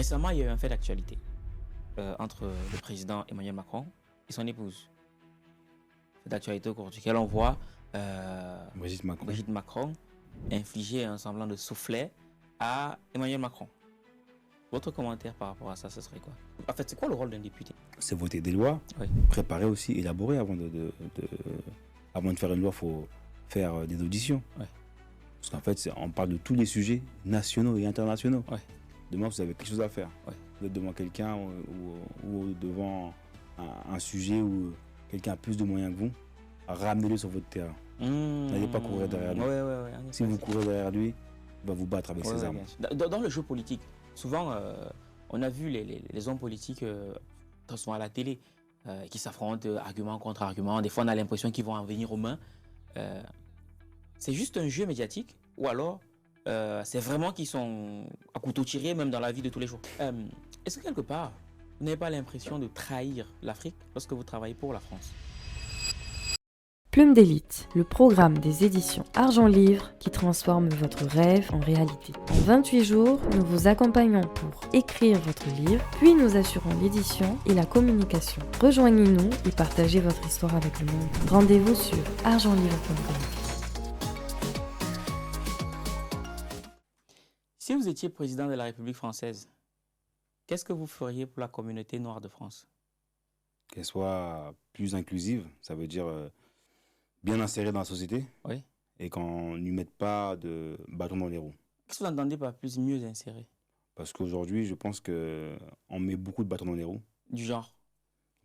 Récemment, il y a eu un fait d'actualité entre le président Emmanuel Macron et son épouse. Fait d'actualité au cours duquel on voit Brigitte Macron infliger un semblant de soufflet à Emmanuel Macron. Votre commentaire par rapport à ça, ce serait quoi? En fait, c'est quoi le rôle d'un député? C'est voter des lois, Oui. préparer aussi, élaborer avant avant de faire une loi, il faut faire des auditions. Ouais. Parce qu'en fait, on parle de tous les sujets nationaux et internationaux. Ouais. Demain, vous avez quelque chose à faire. Ouais. Vous êtes devant quelqu'un ou devant un sujet où quelqu'un a plus de moyens que vous, ramenez-le sur votre terrain. N'allez pas courir derrière lui. Si vous courez derrière lui, il va vous battre avec ses armes. Dans le jeu politique, souvent, on a vu les hommes politiques souvent à la télé qui s'affrontent argument contre argument. Des fois, on a l'impression qu'ils vont en venir aux mains. C'est juste un jeu médiatique ou alors c'est vraiment qu'ils sont à couteau tiré même dans la vie de tous les jours. Est-ce que quelque part, vous n'avez pas l'impression de trahir l'Afrique lorsque vous travaillez pour la France? Plume d'élite, le programme des éditions Argent Livre qui transforme votre rêve en réalité. En 28 jours, nous vous accompagnons pour écrire votre livre, puis nous assurons l'édition et la communication. Rejoignez-nous et partagez votre histoire avec le monde. Rendez-vous sur argentlivre.com. Si vous étiez président de la République française, qu'est-ce que vous feriez pour la communauté noire de France? Qu'elle soit plus inclusive, ça veut dire bien insérée dans la société. Oui. Et qu'on ne lui mette pas de bâton dans les roues. Qu'est-ce que vous entendez par plus mieux inséré? Parce qu'aujourd'hui, je pense qu'on met beaucoup de bâtons dans les roues. Du genre?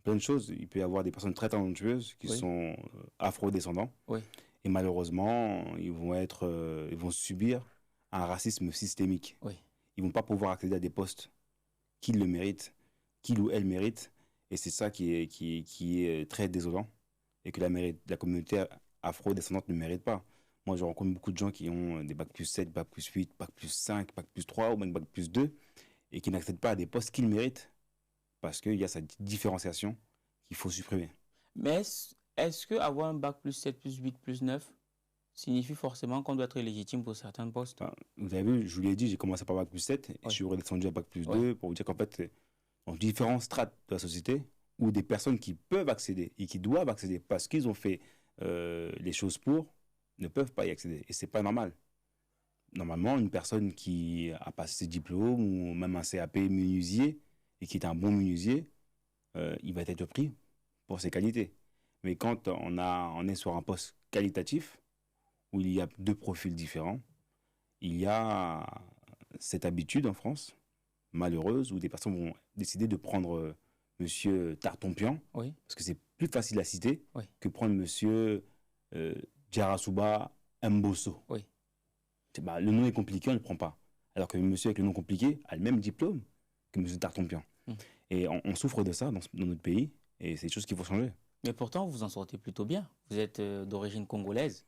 Plein de choses. Il peut y avoir des personnes très talentueuses qui sont afro-descendants. Oui. Et malheureusement, ils vont subir un racisme systémique. Oui. Ils ne vont pas pouvoir accéder à des postes qu'ils le méritent, qu'ils ou elles méritent. Et c'est ça qui est très désolant et que la communauté afro-descendante ne mérite pas. Moi, je rencontre beaucoup de gens qui ont des bac plus 7, bac plus 8, bac plus 5, bac plus 3 ou même bac plus 2 et qui n'accèdent pas à des postes qu'ils méritent parce qu'il y a cette différenciation qu'il faut supprimer. Mais est-ce qu'avoir un bac plus 7, plus 8, plus 9 signifie forcément qu'on doit être légitime pour certains postes? Vous avez vu, je vous l'ai dit, j'ai commencé par bac plus 7 et je suis redescendu à bac plus 2 pour vous dire qu'en fait, dans différents strates de la société, ou des personnes qui peuvent accéder et qui doivent accéder parce qu'ils ont fait les choses pour, ne peuvent pas y accéder. Et c'est pas normal. Normalement, une personne qui a passé ses diplômes ou même un CAP menuisier et qui est un bon menuisier, il va être pris pour ses qualités. Mais quand on est sur un poste qualitatif, où il y a deux profils différents, il y a cette habitude en France, malheureuse, où des personnes vont décider de prendre Monsieur Tartompian, parce que c'est plus facile à citer que prendre Monsieur Djarasuba Mbosso. Le nom est compliqué, on ne le prend pas. Alors que monsieur avec le nom compliqué a le même diplôme que Monsieur Tartompian. Et on souffre de ça dans notre pays, et c'est des choses qu'il faut changer. Mais pourtant, vous en sortez plutôt bien. Vous êtes d'origine congolaise,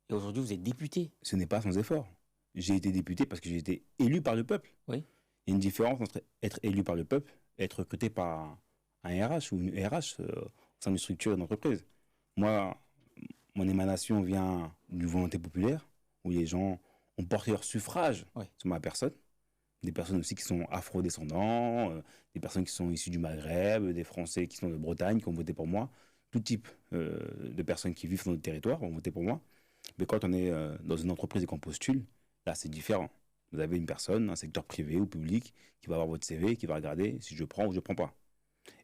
et aujourd'hui, vous êtes député. Ce n'est pas sans effort. J'ai été député parce que j'ai été élu par le peuple. Oui. Il y a une différence entre être élu par le peuple et être recruté par un RH ou une RH au sein d'une structure d'entreprise. Moi, mon émanation vient d'une volonté populaire où les gens ont porté leur suffrage sur ma personne. Des personnes aussi qui sont afro-descendants, des personnes qui sont issues du Maghreb, des Français qui sont de Bretagne, qui ont voté pour moi. Tout type de personnes qui vivent sur notre territoire ont voté pour moi. Mais quand on est dans une entreprise et qu'on postule, là, c'est différent. Vous avez une personne, un secteur privé ou public, qui va avoir votre CV, qui va regarder si je prends ou je ne prends pas.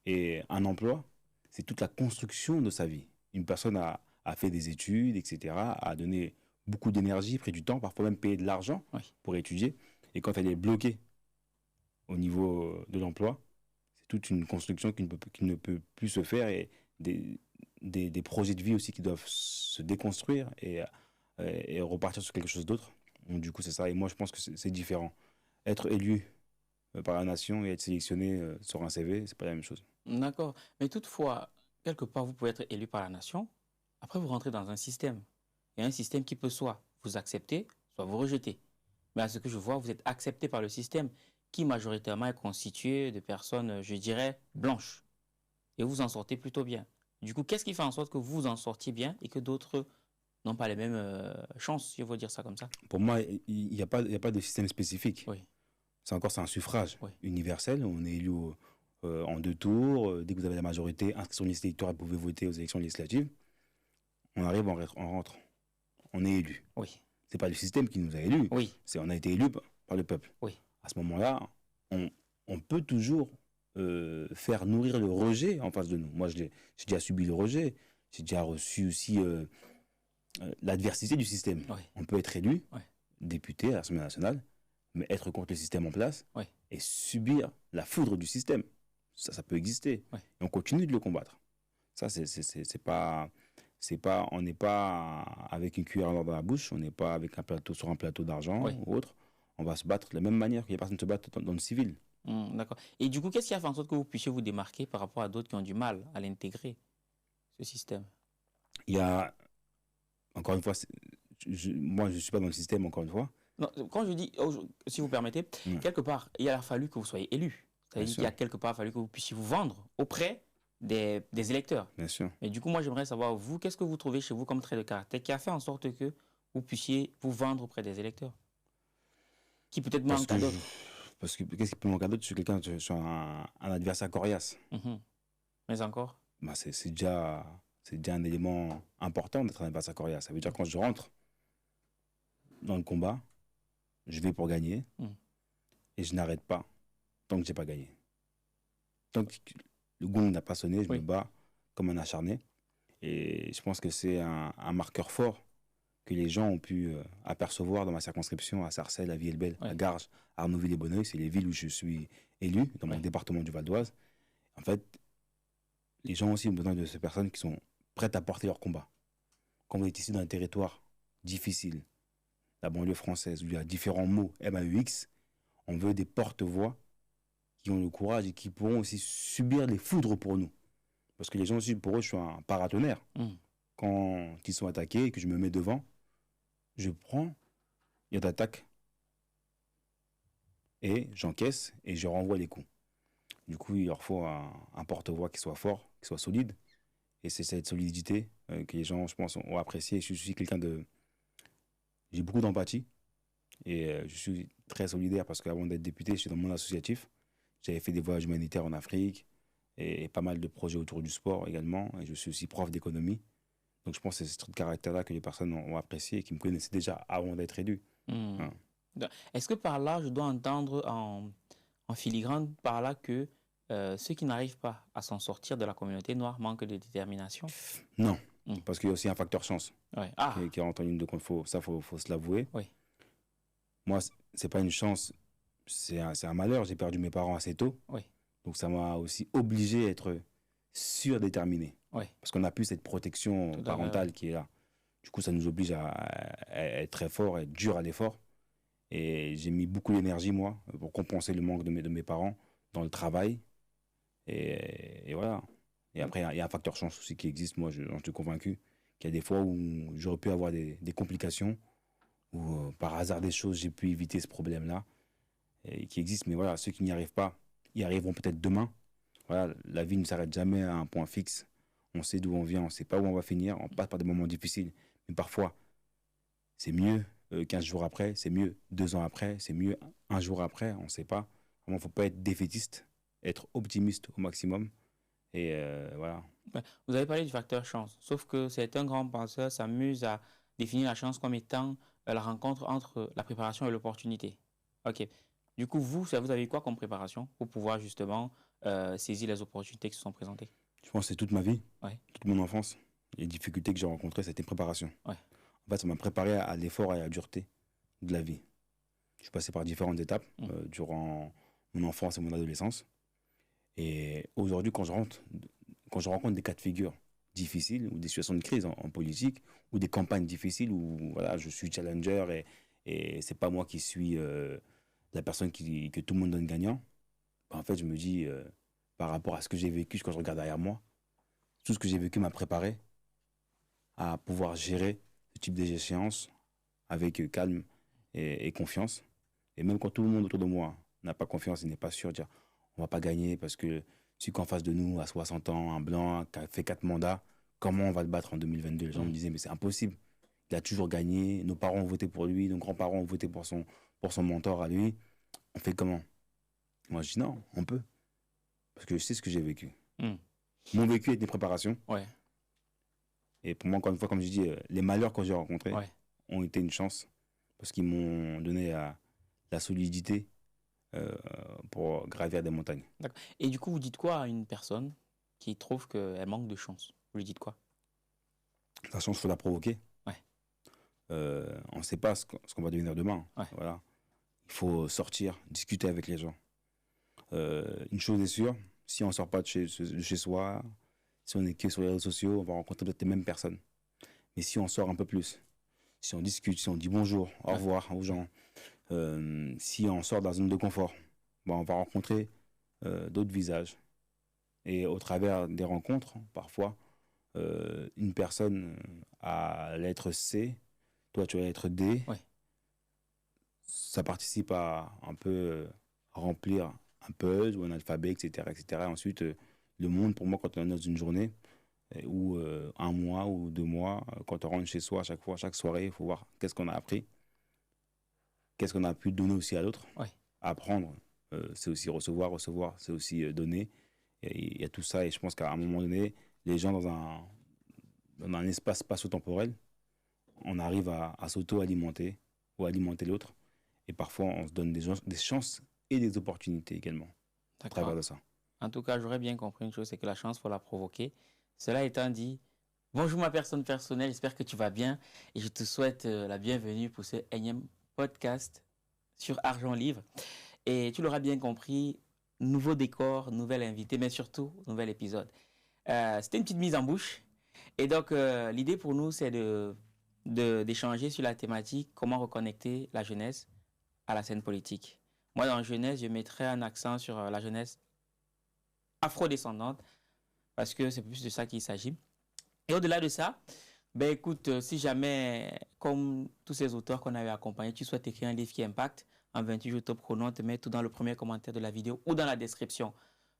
Et un emploi, c'est toute la construction de sa vie. Une personne a fait des études, etc., a donné beaucoup d'énergie, pris du temps, parfois même payé de l'argent pour étudier. Et quand elle est bloquée au niveau de l'emploi, c'est toute une construction qui ne peut plus se faire et des projets de vie aussi qui doivent se déconstruire et repartir sur quelque chose d'autre. Donc, du coup, c'est ça. Et moi, je pense que c'est différent. Être élu par la nation et être sélectionné sur un CV, c'est pas la même chose. D'accord. Mais toutefois, quelque part, vous pouvez être élu par la nation. Après, vous rentrez dans un système. Il y a un système qui peut soit vous accepter, soit vous rejeter. Mais à ce que je vois, vous êtes accepté par le système qui majoritairement est constitué de personnes, je dirais, blanches. Et vous en sortez plutôt bien. Du coup, qu'est-ce qui fait en sorte que vous en sortiez bien et que d'autres n'ont pas les mêmes chances, si je veux dire ça comme ça? Pour moi, il n'y a pas de système spécifique. c'est un suffrage Oui. universel. On est élu en 2 tours. Dès que vous avez la majorité, inscrit sur une liste électorale, vous pouvez voter aux élections législatives. On arrive, on rentre. On est élu. Oui. C'est pas le système qui nous a élus. Oui. On a été élu par le peuple. Oui. À ce moment-là, on peut toujours faire nourrir le rejet en face de nous. Moi, j'ai déjà subi le rejet. J'ai déjà reçu aussi l'adversité du système. Oui. On peut être élu, Oui. député à l'Assemblée nationale, mais être contre le système en place Oui. et subir la foudre du système. Ça peut exister. Oui. Et on continue de le combattre. Ça, c'est pas... on n'est pas avec une cuillère dans la bouche, on n'est pas avec sur un plateau d'argent Oui. ou autre. On va se battre de la même manière que les personnes se battent dans le civil. D'accord. Et du coup, qu'est-ce qui a fait en sorte que vous puissiez vous démarquer par rapport à d'autres qui ont du mal à l'intégrer, ce système? Il y a, encore une fois, moi je ne suis pas dans le système, encore une fois. Non, quand je dis, si vous permettez, quelque part, il a fallu que vous soyez élu. C'est-à-dire qu'il y a quelque part fallu que vous puissiez vous vendre auprès des électeurs. Bien sûr. Et du coup, moi, j'aimerais savoir, vous, qu'est-ce que vous trouvez chez vous comme trait de caractère qui a fait en sorte que vous puissiez vous vendre auprès des électeurs? Qui peut-être manque à d'autres. Parce que qu'est-ce qui peut manquer à d'autres? Je suis quelqu'un, je suis un adversaire coriace. Mais encore? Bah, c'est déjà un élément important d'être un adversaire coriace. Ça veut dire que quand je rentre dans le combat, je vais pour gagner et je n'arrête pas tant que je n'ai pas gagné. Tant que le gong n'a pas sonné, je me bats comme un acharné. Et je pense que c'est un marqueur fort que les gens ont pu apercevoir dans ma circonscription, à Sarcelles, à Villers-le-Bel, à Garges, à Arnouville et Bonneuil. C'est les villes où je suis élu, dans mon département du Val d'Oise. En fait, les gens aussi ont besoin de ces personnes qui sont prêtes à porter leur combat. Quand vous êtes ici dans un territoire difficile, la banlieue française, où il y a différents mots, MAUX, on veut des porte-voix qui ont le courage et qui pourront aussi subir les foudres pour nous. Parce que les gens aussi, pour eux, je suis un paratonnerre. Quand ils sont attaqués et que je me mets devant, je prends, il y a d'attaque, et j'encaisse et je renvoie les coups. Du coup, il leur faut un porte-voix qui soit fort, qui soit solide. Et c'est cette solidité que les gens, je pense, ont apprécié. Je suis quelqu'un de... J'ai beaucoup d'empathie et je suis très solidaire parce qu'avant d'être député, je suis dans le monde associatif. J'avais fait des voyages humanitaires en Afrique et pas mal de projets autour du sport également. Et je suis aussi prof d'économie. Donc je pense que c'est ce trait de caractère-là que les personnes ont apprécié et qui me connaissaient déjà avant d'être élu. Est-ce que par là, je dois entendre en filigrane par là que ceux qui n'arrivent pas à s'en sortir de la communauté noire manquent de détermination? Non, parce qu'il y a aussi un facteur chance qui rentre en ligne de compte. Faut se l'avouer. Oui. Moi, c'est pas une chance, c'est un malheur. J'ai perdu mes parents assez tôt. Oui. Donc ça m'a aussi obligé à être surdéterminé. Oui. Parce qu'on n'a plus cette protection parentale qui est là. Du coup, ça nous oblige à être très fort, à être dur à l'effort. Et j'ai mis beaucoup d'énergie, moi, pour compenser le manque de mes parents dans le travail. Et voilà. Et après, il y a un facteur chance aussi qui existe. Moi, j'en suis convaincu qu'il y a des fois où j'aurais pu avoir des complications, ou par hasard des choses, j'ai pu éviter ce problème-là, et qui existe. Mais voilà, ceux qui n'y arrivent pas, y arriveront peut-être demain. Voilà, la vie ne s'arrête jamais à un point fixe. On sait d'où on vient, on ne sait pas où on va finir. On passe par des moments difficiles. Mais parfois, c'est mieux 15 jours après, c'est mieux 2 ans après, c'est mieux 1 jour après, on ne sait pas. Il ne faut pas être défaitiste, être optimiste au maximum. Et voilà. Vous avez parlé du facteur chance, sauf que certains grands penseurs s'amusent à définir la chance comme étant la rencontre entre la préparation et l'opportunité. Ok. Du coup, vous avez quoi comme préparation pour pouvoir justement saisir les opportunités qui se sont présentées? Je pense que c'est toute ma vie, toute mon enfance. Les difficultés que j'ai rencontrées, c'était une préparation. En fait, ça m'a préparé à l'effort et à la dureté de la vie. Je suis passé par différentes étapes durant mon enfance et mon adolescence. Et aujourd'hui, quand je rencontre des cas de figure difficiles ou des situations de crise en politique ou des campagnes difficiles où voilà, je suis challenger et c'est pas moi qui suis la personne que tout le monde donne gagnant, en fait, je me dis, par rapport à ce que j'ai vécu, quand je regarde derrière moi, tout ce que j'ai vécu m'a préparé à pouvoir gérer ce type d'échéance avec calme et confiance. Et même quand tout le monde autour de moi n'a pas confiance et n'est pas sûr de dire on va pas gagner parce que celui qu'en face de nous a 60 ans, un blanc, qui a fait 4 mandats, comment on va le battre en 2022? Les gens me disaient mais c'est impossible. Il a toujours gagné, nos parents ont voté pour lui, nos grands-parents ont voté pour son mentor à lui. on fait comment? Moi, je dis non, on peut. Parce que je sais ce que j'ai vécu. Mon vécu est des préparations. Ouais. Et pour moi, encore une fois, comme je dis, les malheurs que j'ai rencontrés Ouais. ont été une chance. Parce qu'ils m'ont donné la solidité pour gravir des montagnes. D'accord. Et du coup, vous dites quoi à une personne qui trouve qu'elle manque de chance? Vous lui dites quoi? La chance, il faut la provoquer. Ouais. On ne sait pas ce qu'on va devenir demain. Ouais. Voilà. Il faut sortir, discuter avec les gens. Une chose est sûre, si on ne sort pas de chez soi, si on est que sur les réseaux sociaux, on va rencontrer peut-être les mêmes personnes. Mais si on sort un peu plus, si on discute, si on dit bonjour, au revoir aux gens, si on sort de la zone de confort, on va rencontrer d'autres visages. Et au travers des rencontres, parfois, une personne à la lettre C, toi tu as la lettre D, Ouais. ça participe à un peu remplir un puzzle ou un alphabet, etc. etc. Et ensuite, le monde, pour moi, quand on est dans une journée, ou un mois ou 2 mois, quand on rentre chez soi, à chaque fois, chaque soirée, il faut voir qu'est-ce qu'on a appris, qu'est-ce qu'on a pu donner aussi à l'autre. Ouais. Apprendre, c'est aussi recevoir, c'est aussi donner. Il y a tout ça, et je pense qu'à un moment donné, les gens dans un espace spatio-temporel, on arrive à s'auto-alimenter ou alimenter l'autre. Et parfois, on se donne des chances et des opportunités également à travers de ça. En tout cas, j'aurais bien compris une chose, c'est que la chance, il faut la provoquer. Cela étant dit, bonjour ma personne personnelle, j'espère que tu vas bien et je te souhaite la bienvenue pour ce énième podcast sur Argent Livre. Et tu l'auras bien compris, nouveau décor, nouvel invité, mais surtout, nouvel épisode. C'était une petite mise en bouche. Et donc, l'idée pour nous, c'est d'échanger sur la thématique comment reconnecter la jeunesse à la scène politique. Moi, dans la jeunesse, je mettrais un accent sur la jeunesse afrodescendante parce que c'est plus de ça qu'il s'agit. Et au-delà de ça, ben écoute, si jamais, comme tous ces auteurs qu'on avait accompagnés, tu souhaites écrire un livre qui impacte, en 28 jours top chrono, on te met tout dans le premier commentaire de la vidéo ou dans la description.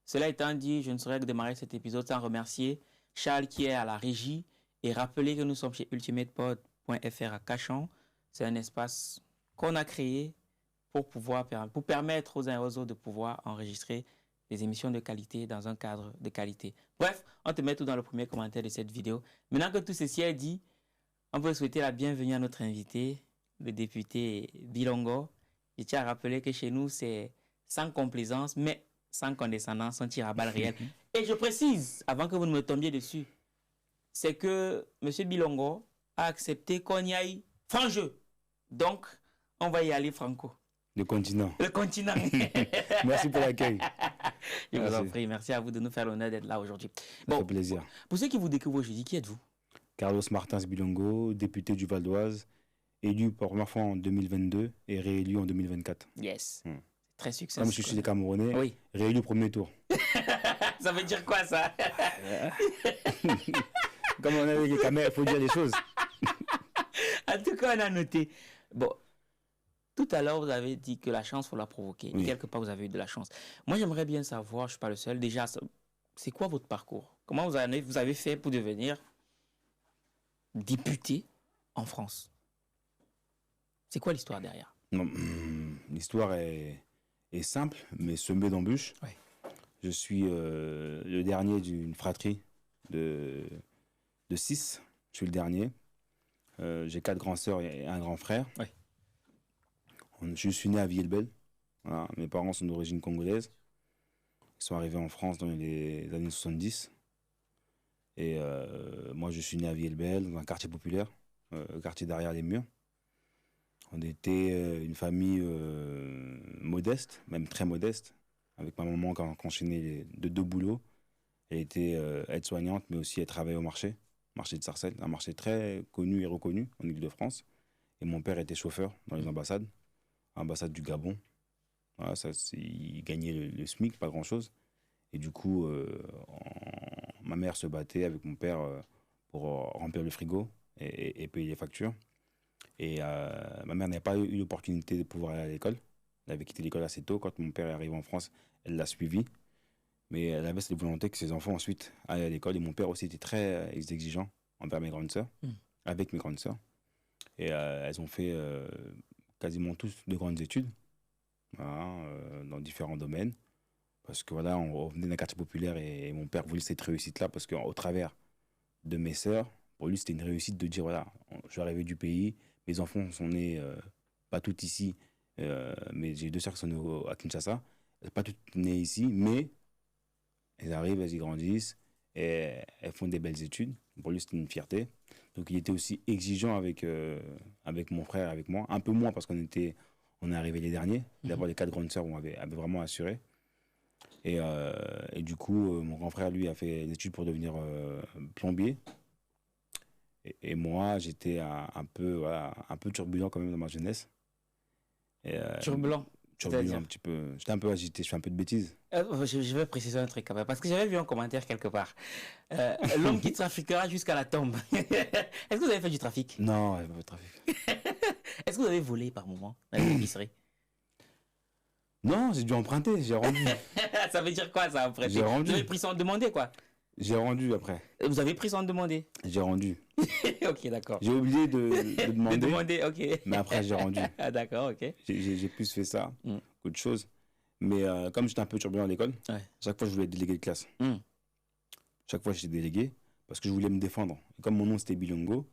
Cela étant dit, je ne saurais que démarrer cet épisode sans remercier Charles qui est à la régie et rappeler que nous sommes chez ultimatepod.fr à Cachan. C'est un espace qu'on a créé pour permettre aux uns et aux autres de pouvoir enregistrer des émissions de qualité dans un cadre de qualité. Bref, on te met tout dans le premier commentaire de cette vidéo. Maintenant que tout ceci est dit, on peut souhaiter la bienvenue à notre invité, le député Bilongo. Je tiens à rappeler que chez nous, c'est sans complaisance, mais sans condescendance, sans tir à balles réelles. Et je précise, avant que vous ne me tombiez dessus, c'est que M. Bilongo a accepté qu'on y aille franc jeu. Donc, on va y aller franco. Le continent. Le continent. Merci pour l'accueil. Je vous en prie. Merci à vous de nous faire l'honneur d'être là aujourd'hui. Ça fait plaisir. Pour ceux qui vous découvrent aujourd'hui, qui êtes-vous? Carlos Martins Bilongo, député du Val d'Oise, élu pour la première fois en 2022 et réélu en 2024. Yes. Très successful. Comme je suis des Camerounais, oui. Réélu au premier tour. Ça veut dire quoi ça? Comme on est avec les caméras, il faut dire les choses. En tout cas, on a noté. Bon, tout à l'heure, vous avez dit que la chance, il faut la provoquer. Oui. Et quelque part, vous avez eu de la chance. Moi, j'aimerais bien savoir, je ne suis pas le seul, déjà, c'est quoi votre parcours? Comment vous avez fait pour devenir député en France? C'est quoi l'histoire derrière? L'histoire est simple, mais semée d'embûches. Oui. Je suis le dernier d'une fratrie de 6. Je suis le dernier. J'ai 4 grands sœurs et un grand frère. Oui. Je suis né à Villebel. Voilà. Mes parents sont d'origine congolaise. Ils sont arrivés en France dans les années 70. Et moi, je suis né à Villebel, dans un quartier populaire, quartier derrière les murs. On était une famille modeste, même très modeste, avec ma maman qui a enchaîné de 2 boulots. Elle était aide-soignante, mais aussi elle travaillait au marché de Sarcelles, un marché très connu et reconnu en Île-de-France. Et mon père était chauffeur dans les ambassades, ambassade du Gabon. Voilà, il gagnait le SMIC, pas grand-chose. Et du coup, ma mère se battait avec mon père pour remplir le frigo et payer les factures. Et ma mère n'a pas eu l'opportunité de pouvoir aller à l'école. Elle avait quitté l'école assez tôt. Quand mon père est arrivé en France, elle l'a suivi. Mais elle avait cette volonté que ses enfants ensuite aillent à l'école. Et mon père aussi était très exigeant envers mes grandes sœurs, avec mes grandes sœurs. Et elles ont fait quasiment tous de grandes études. voilà, dans différents domaines. Parce que voilà, on venait d'un quartier populaire et mon père voulait cette réussite-là parce qu'au travers de mes sœurs, pour lui, c'était une réussite de dire voilà, je suis arrivé du pays, mes enfants sont nés, pas toutes ici, mais j'ai deux sœurs qui sont nées à Kinshasa, pas toutes nées ici, mais elles arrivent, elles y grandissent, et elles font des belles études. Pour lui, c'était une fierté. Donc, il était aussi exigeant avec mon frère, avec moi. Un peu moins parce on est arrivés les derniers. D'abord, les quatre grandes sœurs avaient vraiment assuré. Et du coup, mon grand frère, lui, a fait des études pour devenir plombier. Et moi, j'étais voilà, un peu turbulent quand même dans ma jeunesse. Turbulent. Turbulent un petit peu. J'étais un peu agité, je fais un peu de bêtises. Je vais préciser un truc quand même, parce que j'avais vu un commentaire quelque part. L'homme qui trafiquera jusqu'à la tombe. Est-ce que vous avez fait du trafic? Non, pas de trafic. Est-ce que vous avez volé par moment dans l'épicerie? Non, j'ai dû emprunter, j'ai rendu. Ça veut dire quoi ça, emprunter? J'ai rendu. Vous avez pris sans demander quoi? J'ai rendu après. Vous avez pris sans demander? J'ai rendu. Ok, d'accord. J'ai oublié de demander. De demander, ok. Mais après, j'ai rendu. Ah, d'accord, ok. J'ai plus fait ça qu'autre chose. Mais comme j'étais un peu turbulent à l'école, chaque fois, je voulais être délégué de classe. Chaque fois, j'étais délégué parce que je voulais me défendre. Et comme mon nom, c'était Bilongo,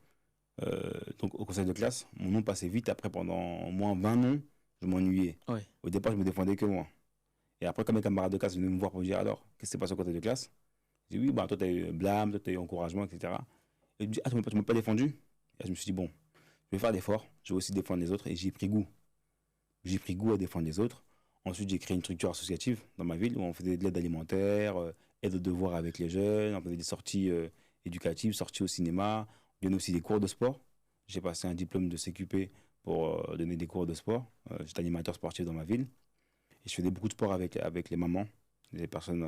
donc au conseil de classe, mon nom passait vite. Après, pendant au moins 20 noms, je m'ennuyais. Au départ, je me défendais que moi. Et après, comme mes camarades de classe venaient me voir pour me dire alors, qu'est-ce qui s'est passé au conseil de classe? J'ai dit oui, bah, toi, tu as eu blâme, toi, tu as eu encouragement, etc. Et je me dis, ah, tu ne m'as pas défendu? Et je me suis dit, bon, je vais faire d'efforts, je vais aussi défendre les autres. Et j'ai pris goût. J'ai pris goût à défendre les autres. Ensuite, j'ai créé une structure associative dans ma ville où on faisait de l'aide alimentaire, aide aux devoirs avec les jeunes, on faisait des sorties éducatives, sorties au cinéma, on donnait aussi des cours de sport. J'ai passé un diplôme de CQP pour donner des cours de sport. J'étais animateur sportif dans ma ville. Et je faisais beaucoup de sport avec les mamans, les personnes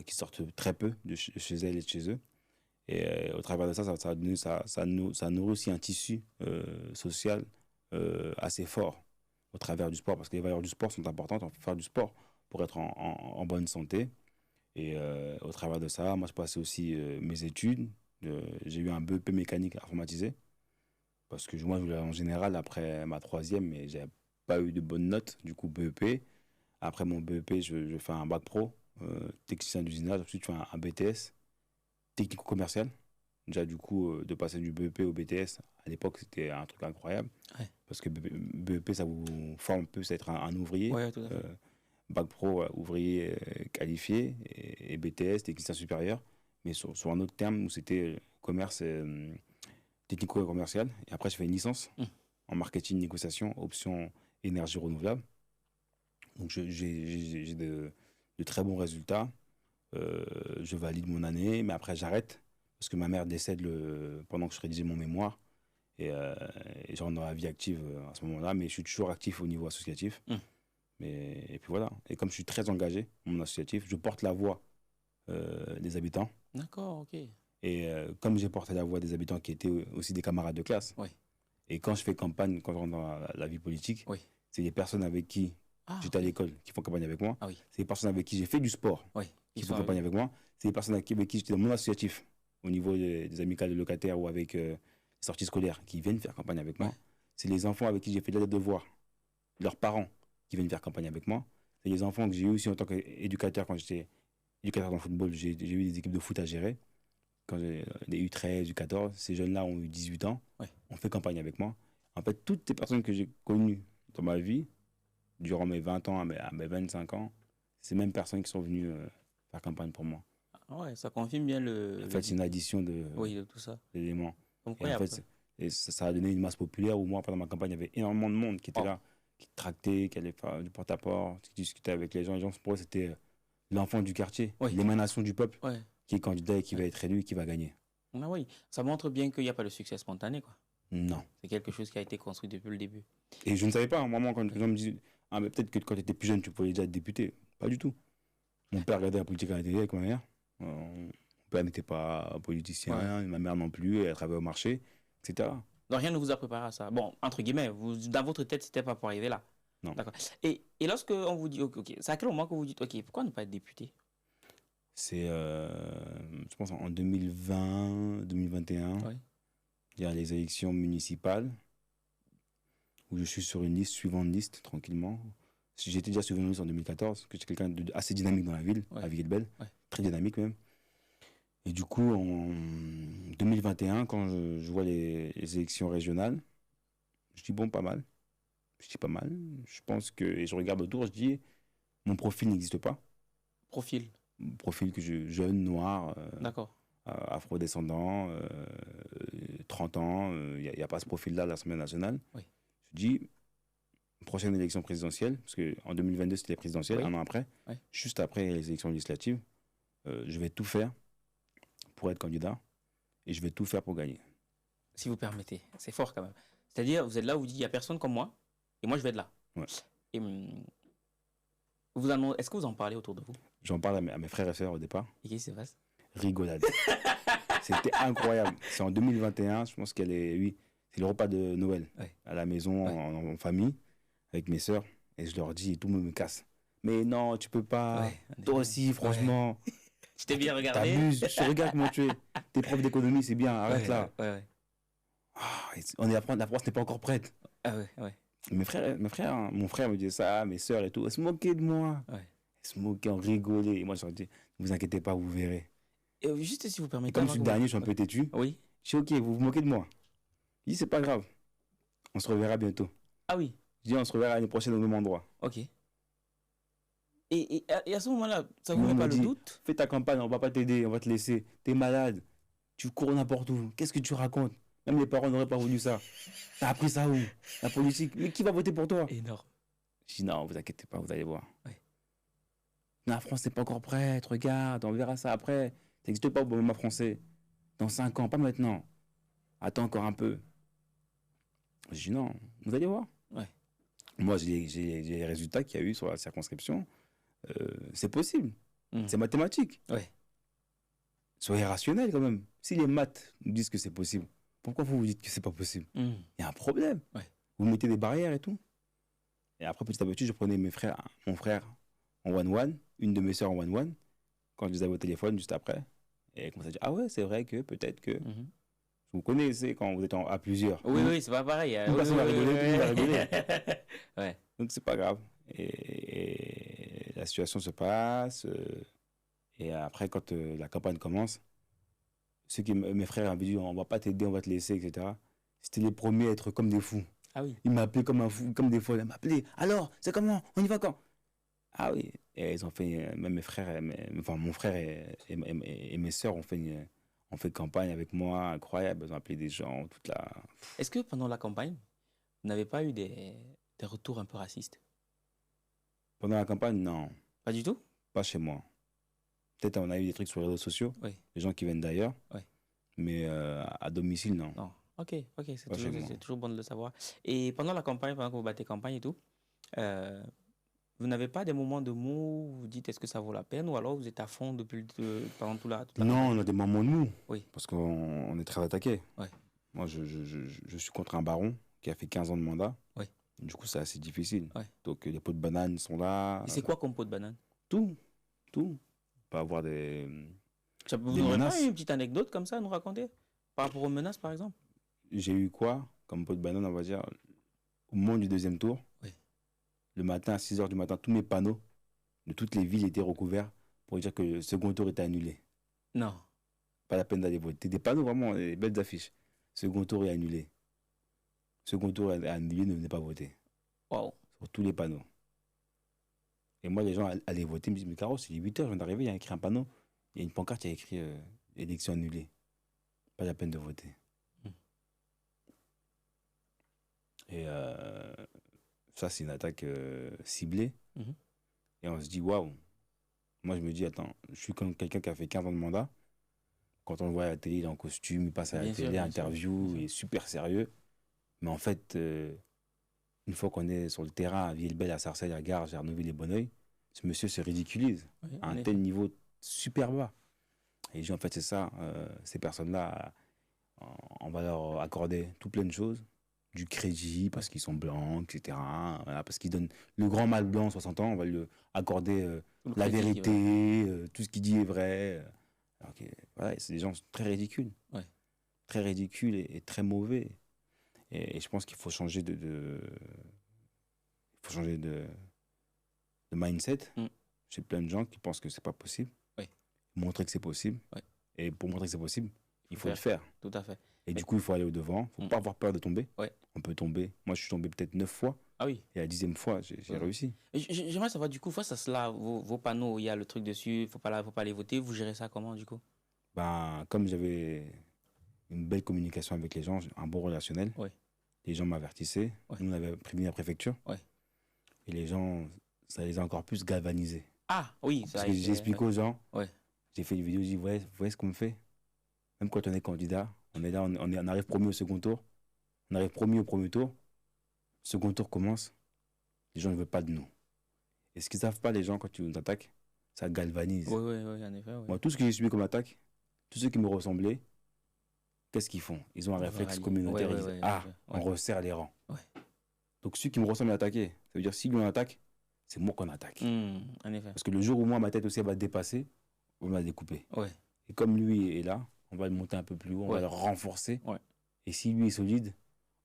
qui sortent très peu de chez elles et de chez eux. Et au travers de ça, ça nourrit aussi un tissu social assez fort au travers du sport, parce que les valeurs du sport sont importantes. On peut faire du sport pour être en bonne santé. Et au travers de ça, moi, je passais aussi mes études. J'ai eu un BEP mécanique informatisé, parce que moi, je voulais en général après ma troisième, mais j'ai pas eu de bonnes notes, du coup BEP. Après mon BEP, je fais un bac pro, technicien d'usinage. Ensuite, je fais un BTS, technico-commercial. Déjà, du coup, de passer du BEP au BTS, à l'époque, c'était un truc incroyable. Parce que BEP, ça vous forme un peu, c'est être un ouvrier. Ouais, tout à fait. Bac pro, ouvrier qualifié, et BTS, technicien supérieur. Mais sur un autre terme où c'était commerce technico-commercial. Et après, je fais une licence en marketing, négociation, option énergie renouvelable. Donc, j'ai de très bons résultats. Je valide mon année, mais après, j'arrête parce que ma mère décède pendant que je rédigeais mon mémoire. Et je rentre dans la vie active à ce moment-là, mais je suis toujours actif au niveau associatif. Et puis voilà. Et comme je suis très engagé dans mon associatif, je porte la voix des habitants. D'accord, ok. Et comme j'ai porté la voix des habitants qui étaient aussi des camarades de classe, et quand je fais campagne, quand je rentre dans la vie politique, c'est des personnes avec qui j'étais à l'école qui font campagne avec moi. C'est des personnes avec qui j'ai fait du sport qui font campagne avec moi. C'est des personnes avec qui j'étais dans mon associatif au niveau des amicales de locataires ou avec les sorties scolaires qui viennent faire campagne avec moi. C'est les enfants avec qui j'ai fait des devoirs, leurs parents qui viennent faire campagne avec moi. C'est les enfants que j'ai eu aussi en tant qu'éducateur quand j'étais éducateur dans le football. J'ai eu des équipes de foot à gérer. Quand j'ai des U13, U14, ces jeunes-là ont eu 18 ans, ont fait campagne avec moi. En fait, toutes ces personnes que j'ai connues dans ma vie, durant mes 20 ans à mes 25 ans, c'est ces mêmes personnes qui sont venues faire campagne pour moi. Ouais, ça confirme bien En fait, c'est une addition de tout ça. d'éléments. Incroyable. Et en fait, ça a donné une masse populaire où moi, pendant ma campagne, il y avait énormément de monde qui était là, qui tractait, qui allait faire du porte-à-porte, qui discutait avec les gens. Les gens, pour eux, c'était l'enfant du quartier, l'émanation du peuple, qui est candidat et qui va être élu et qui va gagner. Ah oui, ça montre bien qu'il n'y a pas de succès spontané, quoi. Non. C'est quelque chose qui a été construit depuis le début. Et je ne savais pas, à un moment, quand les gens me disaient mais peut-être que quand tu étais plus jeune, tu pouvais déjà être député. Pas du tout. Mon père regardait la politique à la télé avec ma mère. Mon père n'était pas politicien, ma mère non plus, elle travaillait au marché, etc. Donc rien ne vous a préparé à ça. Bon, entre guillemets, dans votre tête, c'était pas pour arriver là. Non. D'accord. Et lorsque on vous dit, ok, c'est à quel moment que vous dites, ok, pourquoi ne pas être député? C'est, je pense, en 2020, 2021. Il y a les élections municipales où je suis sur une liste, suivant une liste, tranquillement. J'étais déjà sur Venus en 2014, que j'étais quelqu'un d'assez dynamique dans la ville, Ouais. à Villers-Belle, Ouais. très dynamique même. Et du coup, en 2021, quand je vois les élections régionales, je dis bon, pas mal. Je dis pas mal. Je pense que, et je regarde autour, je dis, mon profil n'existe pas. Profil. Profil que jeune, noir, D'accord. afrodescendant, 30 ans, il n'y a pas ce profil-là à l'Assemblée nationale. Oui. Je dis, prochaine élection présidentielle, parce qu'en 2022 c'était présidentielle, Oui. un an après, Oui. juste après les élections législatives, je vais tout faire pour être candidat et je vais tout faire pour gagner. Si vous permettez. C'est fort quand même. C'est-à-dire, vous êtes là où vous dites, il n'y a personne comme moi, et moi, je vais être là. Ouais. Et, est-ce que vous en parlez autour de vous? J'en parle à mes frères et sœurs au départ. Et qu'est-ce qui se passe? Rigolade. C'était incroyable. C'est en 2021, je pense oui, c'est le repas de Noël Ouais. à la maison, Ouais. en famille, avec mes sœurs, et je leur dis, et tout le monde me casse. Mais non, tu peux pas. Ouais, Toi aussi, franchement. Je t'ai bien regardé. T'abuses, je regarde comment tu es. T'es prof d'économie, c'est bien, arrête Ouais, là. ouais. Ah, la France n'est pas encore prête. Ah ouais. Mon frère me disait ça, mes sœurs et tout. Ils se moquaient de moi. Ouais. Ils se moquaient, on rigolait. Et moi, je leur dis, ne vous inquiétez pas, vous verrez. Et juste si vous Et permettez. comme je suis le dernier, je suis un peu têtu. Oui. Je dis, ok, vous vous moquez de moi. Je dis, c'est pas grave. On se reverra bientôt. Ah oui. Je dis, on se reverra l'année prochaine au même endroit. Ok. Et à ce moment-là, ça Tout vous le met monde pas me le dit, doute? fais ta campagne, on va pas t'aider, on va te laisser. T'es malade. Tu cours n'importe où. Qu'est-ce que tu racontes? Même les parents n'auraient pas voulu ça. T'as appris ça où? La politique. Mais qui va voter pour toi? Énorme. Je dis, non, vous inquiétez pas, vous allez voir. Ouais. La France n'est pas encore prête, regarde, on verra ça après. Ça n'existe pas au gouvernement français. Dans 5 ans, pas maintenant. Attends encore un peu. Je dis, non, vous allez voir. Ouais. Moi, j'ai les résultats qu'il y a eu sur la circonscription. C'est possible. C'est mathématique. Ouais. Soyez rationnel quand même. Si les maths nous disent que c'est possible, pourquoi vous dites que c'est pas possible? Il y a un problème. Ouais. Vous mettez des barrières et tout. Et après, petit à petit, je prenais mon frère en one-one, une de mes sœurs en one-one, quand je les avais au téléphone juste après. Et elle commençait à dire, ah ouais, c'est vrai que peut-être que... Vous connaissez quand vous êtes à plusieurs. Oui, c'est pas pareil. Une personne va rigoler, tout le monde va rigoler. Ouais. Donc c'est pas grave. Et la situation se passe. Et après, quand la campagne commence, mes frères avaient dit, on va pas t'aider, on va te laisser, etc. C'était les premiers à être comme des fous. Ah oui. Ils m'appelaient comme un fou, comme des folles. Ils m'appelaient, alors, c'est comment? On y va quand? Ah oui. Et ils ont fait, même mes frères, mon frère et mes sœurs ont fait campagne avec moi, incroyable. Ils ont appelé des gens, toute la... Est-ce que pendant la campagne, vous n'avez pas eu des retours un peu racistes? Pendant la campagne, non. Pas du tout? Pas chez moi. Peut-être on a eu des trucs sur les réseaux sociaux, Oui. des gens qui viennent d'ailleurs. Oui. Mais à domicile, non. Non. Ok, Pas chez moi. c'est toujours bon de le savoir. Et pendant la campagne, pendant que vous battez campagne et tout, vous n'avez pas des moments de mou où vous dites est-ce que ça vaut la peine ou alors vous êtes à fond pendant toute la Non, campagne? on a des moments de mou. Oui. Parce qu'on est très attaqué. Ouais. Moi, je suis contre un baron qui a fait 15 ans de mandat. Oui. Du coup, c'est assez difficile. Ouais. Donc, les pots de banane sont là. Et c'est quoi comme pot de banane? Tout. On peut avoir des Vous n'aurez menaces. pas une petite anecdote comme ça à nous raconter? Par rapport aux menaces, par exemple? J'ai eu quoi comme pot de banane, on va dire, au moment du deuxième tour. Oui. Le matin, à 6h du matin, tous mes panneaux de toutes les villes étaient recouverts pour dire que le second tour était annulé. Non. Pas la peine d'aller voter. Des panneaux, vraiment, des belles affiches. Second tour est annulé. Second tour est annulé, ne venez pas voter. Wow. Sur tous les panneaux. Et moi, les gens allaient voter, ils me disent, mais Caro, c'est 8h, je viens d'arriver, il y a écrit un panneau. Il y a une pancarte qui a écrit élection annulée. Pas la peine de voter. Et ça, c'est une attaque ciblée. Et on se dit, waouh. Moi, je me dis, attends, je suis comme quelqu'un qui a fait 15 ans de mandat. Quand on le voit à la télé, il est en costume, il passe à la télé, interview, il est super sérieux. Mais en fait, une fois qu'on est sur le terrain, à Villers-Belle, à Sarcelles, à Garges, à Arnouville et Bonneuil, ce monsieur se ridiculise à un tel niveau super bas. Et je dis, en fait, c'est ça, ces personnes-là, on va leur accorder tout plein de choses. Du crédit, parce qu'ils sont blancs, etc. Voilà, parce qu'ils donnent le grand mâle blanc, 60 ans, on va lui accorder la vérité, tout ce qu'il dit est vrai. Alors que, voilà, c'est des gens très ridicules. Ouais. Très ridicules et très mauvais. Et je pense qu'il faut changer de mindset. Mm. J'ai plein de gens qui pensent que c'est pas possible. Oui. Montrer que c'est possible. Oui. Et pour montrer que c'est possible, il faut faire. le faire. Tout à fait. Et Mais- du coup, il faut aller au-devant. Il ne faut pas avoir peur de tomber. Ouais. On peut tomber. Moi, je suis tombé peut-être 9 fois. Ah oui. Et la 10e fois, j'ai Ouais. réussi. Et j'aimerais savoir, du coup, face à cela, vos panneaux, il y a le truc dessus, faut pas aller voter, vous gérez ça comment, du coup? Ben, comme j'avais une belle communication avec les gens, un bon relationnel, Ouais. les gens m'avertissaient. Ouais. Nous, on avait prévenu la préfecture. Ouais. Et les gens, ça les a encore plus galvanisés. Ah oui, Parce que j'ai expliqué aux gens. Ouais. J'ai fait une vidéo, j'ai dit, vous voyez ce qu'on fait? Même quand on est candidat, on est là, on arrive premier au second tour. On arrive premier au premier tour. Second tour commence. Les gens ne veulent pas de nous. Et ce qu'ils ne savent pas, les gens, quand tu nous attaques, ça galvanise. Oui, en effet. Oui. Moi, tout ce que j'ai subi comme attaque, tous ceux qui me ressemblaient, qu'est-ce qu'ils font? Ils ont un réflexe communautaire. Ils disent, on resserre les rangs. Ouais. Donc, ceux qui me ressemblent à attaquer, ça veut dire si lui on attaque, c'est moi qu'on attaque. En effet. Parce que le jour où moi, ma tête aussi elle va dépasser, on va la découper. Ouais. Et comme lui est là, on va le monter un peu plus haut, on va le renforcer. Ouais. Et si lui est solide,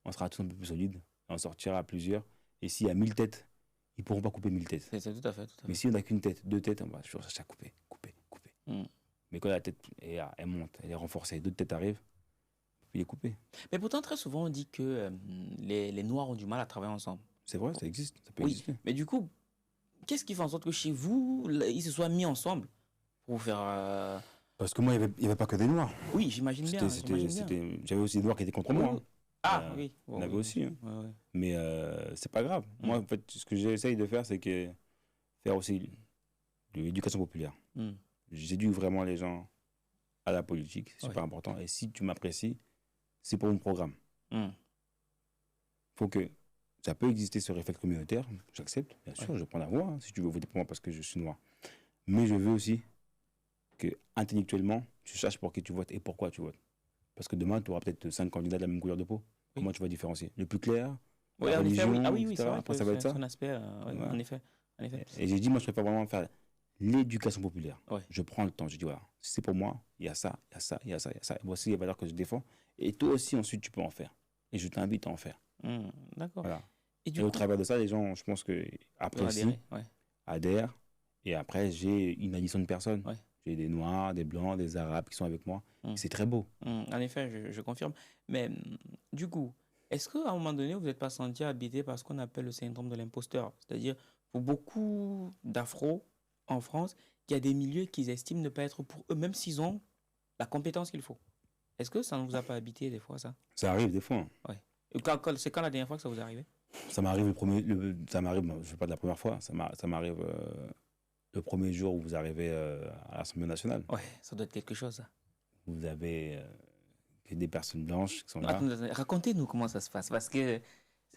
on sera tous un peu plus solide. On sortira à plusieurs. Et s'il y a 1000 têtes, ils ne pourront pas couper 1000 têtes. C'est tout à fait. Mais si on n'a qu'une tête, 2 têtes, on va toujours chercher à couper. Mais quand la tête elle monte, elle est renforcée, 2 têtes arrivent, il est coupé. Mais pourtant, très souvent, on dit que les Noirs ont du mal à travailler ensemble. C'est vrai, ça existe, ça peut Oui, exister. mais du coup, qu'est-ce qui fait en sorte que chez vous, ils se soient mis ensemble pour faire... Parce que moi, il n'y avait pas que des Noirs. Oui, j'imagine bien. J'avais aussi des Noirs qui étaient contre moi. Ah oui. On avait aussi. Hein. Ouais. Mais c'est pas grave. Moi, en fait, ce que j'essaye de faire, c'est que faire aussi de l'éducation populaire. J'éduque vraiment les gens à la politique, c'est super important. Et si tu m'apprécies, c'est pour mon programme. Faut que ça peut exister ce réflexe communautaire, j'accepte, bien sûr, je prends la voix, hein, si tu veux voter pour moi parce que je suis noir. Mais je veux aussi que intellectuellement, tu saches pour qui tu votes et pourquoi tu votes. Parce que demain, tu auras peut-être 5 candidats de la même couleur de peau. Comment tu vas différencier? Le plus clair, la religion, oui, c'est vrai. Après, ça va être ça. Un aspect, en effet. Et j'ai dit, moi, je préfère vraiment faire l'éducation populaire. Ouais. Je prends le temps, je dis, voilà, si c'est pour moi, il y a ça, il y a ça, il y a ça, il y a ça. Voici les valeurs que je défends. Et toi aussi, ensuite, tu peux en faire. Et je t'invite à en faire. D'accord. Voilà. Et au travers de ça, les gens, je pense que apprécient, adhèrent. Et après, j'ai une addition de personnes. Ouais. J'ai des Noirs, des Blancs, des Arabes qui sont avec moi. C'est très beau. En effet, je confirme. Mais du coup, est-ce qu'à un moment donné, vous n'êtes pas senti habité par ce qu'on appelle le syndrome de l'imposteur? C'est-à-dire, pour beaucoup d'Afro en France, il y a des milieux qu'ils estiment ne pas être pour eux, même s'ils ont la compétence qu'il faut. Est-ce que ça ne vous a pas habité des fois, ça? Ça arrive des fois. Ouais. C'est quand la dernière fois que ça vous est arrivé? Ça m'arrive ça m'arrive, je ne fais pas de la première fois, ça m'arrive le premier jour où vous arrivez à l'Assemblée nationale. Ouais, ça doit être quelque chose, ça. Vous avez des personnes blanches qui sont là. Attendez, racontez-nous comment ça se passe, parce que...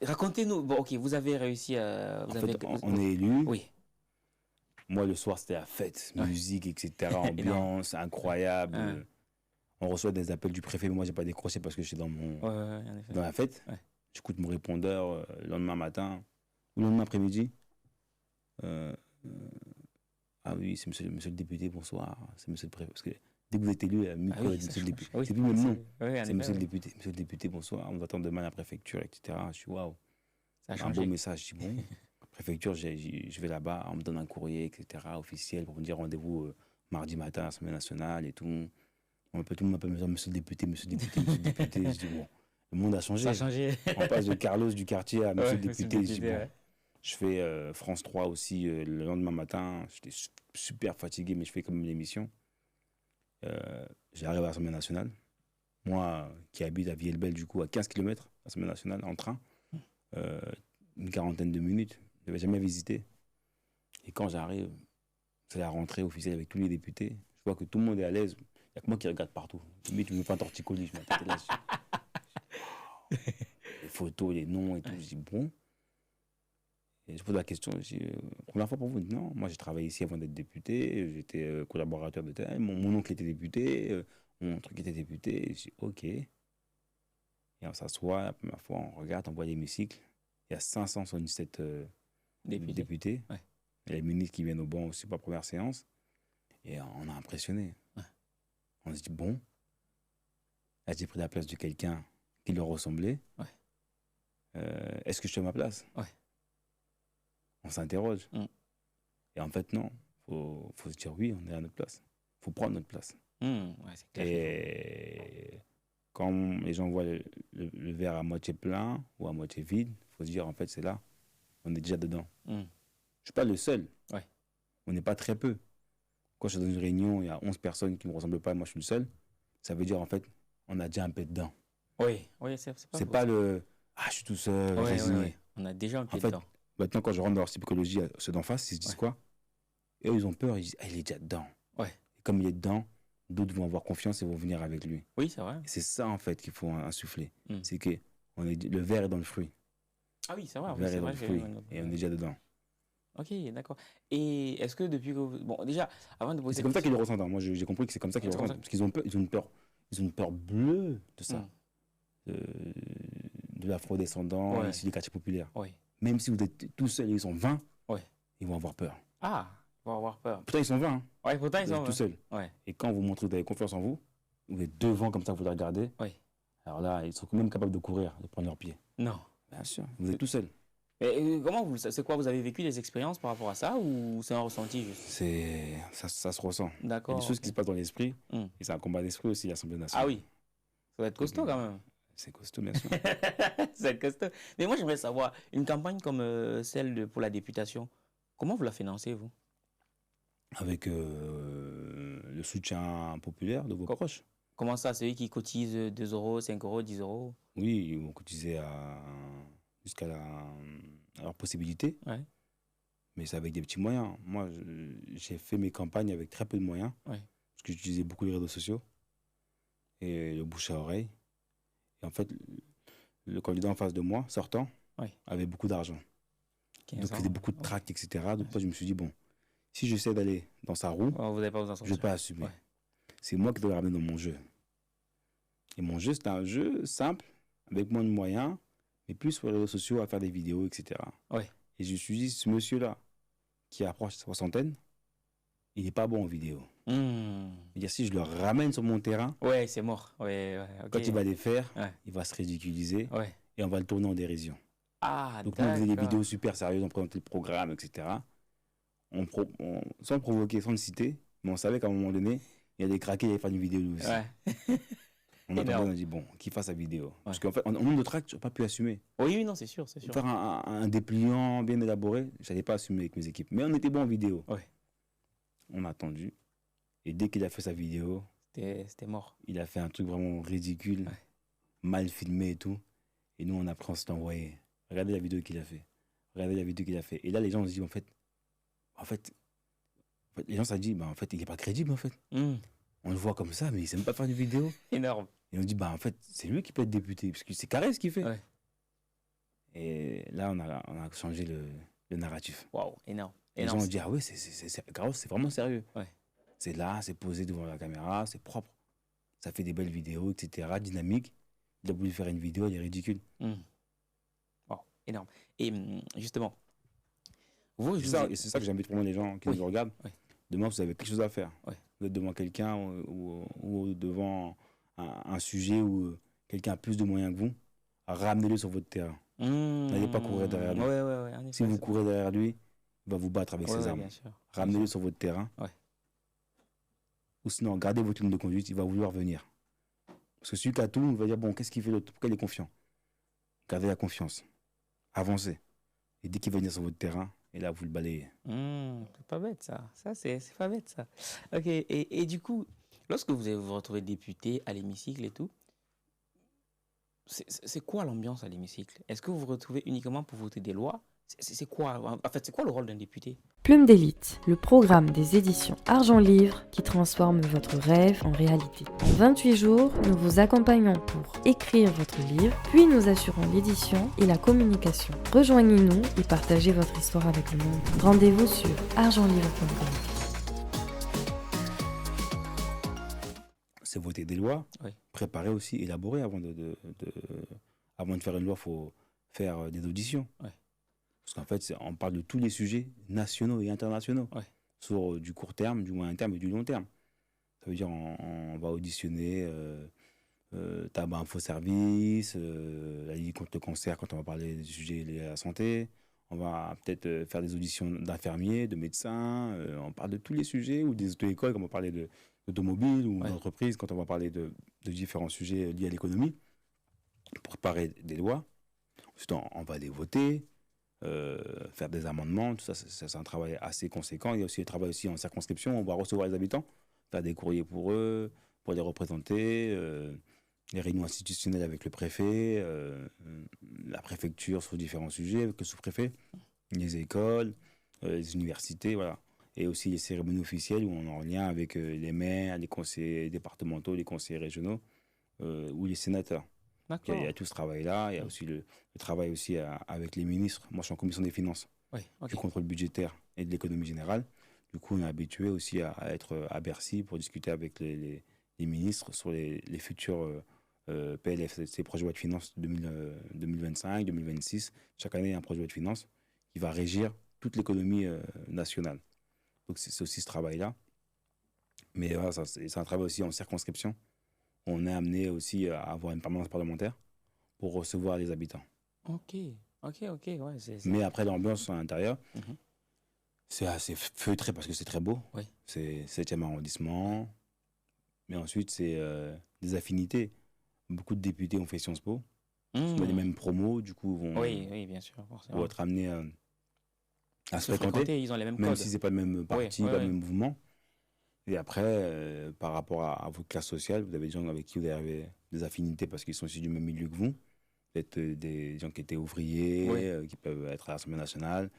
Racontez-nous, bon ok, vous avez réussi à... On est élu. Oui. Moi, le soir, c'était la fête, musique, etc., ambiance incroyable. On reçoit des appels du préfet, mais moi, je n'ai pas décroché parce que j'étais dans la fête. Ouais. J'écoute mon répondeur le lendemain matin ou le lendemain après-midi. Ah oui, c'est monsieur le député, bonsoir. C'est monsieur le préfet. Parce que dès que vous êtes élu, monsieur le député. C'est plus le même nom. C'est monsieur le député. Monsieur le député, bonsoir. On vous attend demain à la préfecture, etc. Je suis waouh. C'est un beau message. Je dis bon. Préfecture, je vais là-bas, on me donne un courrier, etc., officiel, pour me dire rendez-vous mardi matin à l'Assemblée nationale et tout. Tout le monde m'appelle monsieur le député, monsieur le député, monsieur le député. Je dis bon, le monde a changé. Ça a changé. On passe de Carlos du quartier à monsieur le député. Je dis bon. Je fais France 3 aussi le lendemain matin. J'étais super fatigué, mais je fais quand même l'émission. J'arrive à l'Assemblée nationale. Moi, qui habite à Villers-le-Bel, du coup, à 15 km, à l'Assemblée nationale, en train, une quarantaine de minutes. Je n'avais jamais visité. Et quand j'arrive, c'est la rentrée officielle avec tous les députés. Je vois que tout le monde est à l'aise. Il n'y a que moi qui regarde partout. Tu me fais un torticolis. Je m'attendais là. Les photos, les noms et tout. Je dis bon. Et je pose la question. Je dis, première fois pour vous? Non, moi j'ai travaillé ici avant d'être député. J'étais collaborateur de tel. Mon oncle était député. Mon truc était député. Je dis ok. Et on s'assoit la première fois. On regarde, on voit l'hémicycle. Il y a 577 députés. Ouais. Et les ministres qui viennent au banc aussi pour la première séance. Et on a impressionné. Ouais. On se dit, bon, là j'ai pris la place de quelqu'un qui leur ressemblait. Ouais. Est-ce que je suis à ma place? Ouais. On s'interroge. Et en fait, non. Faut se dire oui, on est à notre place. Faut prendre notre place. Ouais, c'est clair. Et quand les gens voient le verre à moitié plein ou à moitié vide, faut se dire en fait, c'est là. On est déjà dedans. Je suis pas le seul. Ouais. On n'est pas très peu. Quand je suis dans une réunion, il y a 11 personnes qui ne me ressemblent pas, moi je suis le seul. Ça veut dire en fait, on a déjà un peu dedans. Oui, c'est C'est faux, pas ça. le ah, je suis tout seul, Ouais, résigné. On a déjà un pied En fait, dedans. maintenant, quand je rentre dans leur psychologie, ceux d'en face, ils se disent Ouais. quoi? Et eux, ils ont peur, ils disent, ah, il est déjà dedans. Ouais. Et comme il est dedans, d'autres vont avoir confiance et vont venir avec lui. Oui, c'est vrai. Et c'est ça, en fait, qu'il faut insuffler. Mm. C'est que le verre est dans le fruit. Ah oui, c'est vrai. Le Oui, verre c'est est dans vrai. le fruit. Et on est déjà dedans. Ok, d'accord. Et est-ce que depuis que bon, déjà, avant de poser C'est cette comme ça qu'ils question. le ressentent. Hein. Moi, j'ai compris que c'est comme ça qu'ils le C'est comme ressentent. ça. Parce qu'ils ont peur, ils ont une peur bleue de ça. Mm. De l'afro-descendant, Ouais. issu du quartier populaire. Oui. Même si vous êtes tout seul et ils sont 20, Ouais. ils vont avoir peur. Ah, ils vont avoir peur. Pourtant, ils sont 20. Hein. Ouais, pourtant, ils Vous êtes sont tout seul. Ouais. Et quand vous montrez que vous avez confiance en vous, vous êtes devant comme ça, vous les regardez. Oui. Alors là, ils sont quand même capables de courir, de prendre leurs pieds. Non. Bien sûr. Vous êtes tout seul. Et comment c'est quoi, vous avez vécu des expériences par rapport à ça ou c'est un ressenti juste? Ça se ressent. Il y a D'accord. des choses qui se passent dans l'esprit. Mm. Et c'est un combat d'esprit aussi, l'Assemblée nationale. Ah oui. Ça va être costaud quand même. C'est costaud, bien sûr. Ça va être costaud. Mais moi, j'aimerais savoir, une campagne comme celle pour la députation, comment vous la financez, vous? Avec le soutien populaire de vos proches. Comment ça, ceux qui cotisent 2 euros, 5 euros, 10 euros? Oui, ils vont cotiser jusqu'à leur possibilité. Ouais. Mais c'est avec des petits moyens. Moi, j'ai fait mes campagnes avec très peu de moyens. Ouais. Parce que j'utilisais beaucoup les réseaux sociaux et le bouche à oreille. Et en fait, le candidat en face de moi, sortant, Ouais. avait beaucoup d'argent. 15 Donc, il ans. faisait beaucoup de tracts, etc. Donc, moi, je me suis dit, bon, si j'essaie d'aller dans sa roue, Oh, vous n'avez pas besoin de je ne vais sortir. pas assumer. Ouais. C'est moi qui dois le ramener dans mon jeu. Et mon jeu, c'est un jeu simple, avec moins de moyens, mais plus sur les réseaux sociaux à faire des vidéos, etc. Ouais. Et je me suis dit, ce monsieur-là, qui approche sa soixantaine, il n'est pas bon en vidéo. C'est-à-dire, si je le ramène sur mon terrain, Ouais, c'est mort. Ouais, ok. quand il va les faire, Ouais. il va se ridiculiser Ouais. et on va le tourner en dérision. Ah, Donc, nous, on faisait des d'accord. vidéos super sérieuses, on présentait le programme, etc. Sans le provoquer, sans le citer, mais on savait qu'à un moment donné, il allait craquer, il allait faire une vidéo lui aussi. Ouais. On attendait, Énorme. on a dit, bon, qu'il fasse sa vidéo. Parce qu'en fait, en nombre de tracts, je n'ai pas pu assumer. Oui, oui, non, c'est sûr, c'est sûr. Faire un dépliant bien élaboré, je n'allais pas assumer avec mes équipes. Mais on était bon en vidéo. Ouais. On a attendu. Et dès qu'il a fait sa vidéo, C'était mort. il a fait un truc vraiment ridicule, Ouais. mal filmé et tout. Et nous, on a pris, on s'est envoyé. Regardez la vidéo qu'il a fait. Regardez la vidéo qu'il a fait. Et là, les gens se disent, en fait, les gens se disent, en fait, il n'est pas crédible, en fait. On le voit comme ça, mais il ne sait même pas faire une vidéo. Énorme. Et on se dit, en fait, c'est lui qui peut être député, parce que c'est carré ce qu'il fait. Ouais. Et là, on a changé le narratif. Waouh, énorme. Les gens ont dit, ah ouais, c'est vraiment sérieux. Ouais. C'est là, c'est posé devant la caméra, c'est propre. Ça fait des belles vidéos, etc., dynamique. Il a voulu faire une vidéo, elle est ridicule. Wow, énorme. Et justement, vous, C'est ça que j'invite vraiment les gens qui Oui. nous regardent. Oui. Demain, vous avez quelque chose à faire. Oui. Vous êtes devant quelqu'un ou devant un sujet où quelqu'un a plus de moyens que vous, ramenez-le sur votre terrain. N'allez pas courir derrière lui. Ouais, en effet, Si vous c'est- courez derrière lui, il va vous battre avec Ouais, ses ouais, armes. bien sûr. Ramenez-le sur votre terrain. Ouais. Ou sinon, gardez votre ligne de conduite, il va vouloir venir. Parce que celui qui a tout, il va dire, bon, qu'est-ce qu'il fait l'autre? Pourquoi il est confiant? Gardez la confiance. Avancez. Et dès qu'il va venir sur votre terrain, et là, vous le balayez. C'est pas bête ça. Ça, c'est pas bête ça. Ok, et du coup, lorsque vous vous retrouvez député à l'hémicycle et tout, c'est quoi l'ambiance à l'hémicycle? Est-ce que vous vous retrouvez uniquement pour voter des lois? C'est quoi, en fait, c'est quoi le rôle d'un député? Plume d'élite, le programme des éditions Argent Livre qui transforme votre rêve en réalité. En 28 jours, nous vous accompagnons pour écrire votre livre, puis nous assurons l'édition et la communication. Rejoignez-nous et partagez votre histoire avec le monde. Rendez-vous sur argentlivre.com. C'est voter des lois, Oui. préparer aussi, élaborer avant avant de faire une loi, il faut faire des auditions. Ouais. Parce qu'en fait, on parle de tous les sujets nationaux et internationaux. Ouais. Sur du court terme, du moyen terme et du long terme. Ça veut dire on va auditionner tabac info service, la lutte contre le cancer quand on va parler des sujets liés à la santé. On va peut-être faire des auditions d'infirmiers, de médecins. On parle de tous les sujets, ou des auto-écoles, comme on parlait d'automobile ou d'entreprise, quand on va parler de différents sujets liés à l'économie, pour préparer des lois. Ensuite, on va les voter, faire des amendements. Tout ça, c'est un travail assez conséquent. Il y a aussi le travail aussi en circonscription. On va recevoir les habitants, faire des courriers pour eux, pour les représenter, les réunions institutionnelles avec le préfet, la préfecture sur différents sujets, avec le sous-préfet, les écoles, les universités, voilà. Et aussi les cérémonies officielles où on est en lien avec les maires, les conseillers départementaux, les conseillers régionaux ou les sénateurs. Il y a tout ce travail-là. Il y a aussi le travail aussi avec les ministres. Moi, je suis en commission des finances, du contrôle budgétaire et de l'économie générale. Du coup, on est habitué aussi à être à Bercy pour discuter avec les ministres sur les futurs PLF, ces projets de loi de finances 2025, 2026. Chaque année, il y a un projet de loi de finances qui va régir toute l'économie nationale. Donc, c'est aussi ce travail-là. Mais voilà, c'est un travail aussi en circonscription. On est amené aussi à avoir une permanence parlementaire pour recevoir les habitants. Ok. Ouais, Mais après, l'ambiance à l'intérieur, c'est assez feutré parce que c'est très beau. Oui. C'est 7e arrondissement. Mais ensuite, c'est des affinités. Beaucoup de députés ont fait Sciences Po. Ils ont les mêmes promos, du coup, vont bien sûr, vont être amenés à se fréquenter. fréquenter. Ils ont les mêmes Même codes. si ce n'est pas le même parti, pas le même mouvement. Et après, par rapport à votre classe sociale, vous avez des gens avec qui vous avez des affinités parce qu'ils sont aussi du même milieu que vous. Peut-être des gens qui étaient ouvriers, qui peuvent être à l'Assemblée nationale.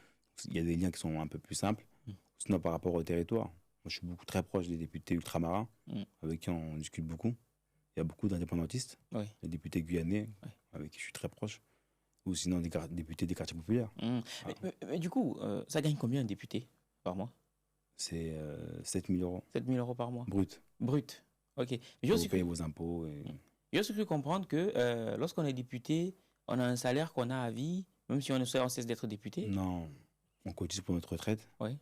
Il y a des liens qui sont un peu plus simples. Sinon, par rapport au territoire, moi, je suis très proche des députés ultramarins, avec qui on discute beaucoup. Il y a beaucoup d'indépendantistes, des députés guyanais, avec qui je suis très proche. Ou sinon des députés des quartiers populaires. Mais du coup, ça gagne combien un député par mois? C'est 7 000 euros. 7 000 euros par mois. Brut. Ok. Vous payez vos impôts. J'ai aussi cru comprendre que lorsqu'on est député, on a un salaire qu'on a à vie, même si on cesse d'être député. Non, on cotise pour notre retraite. Oui.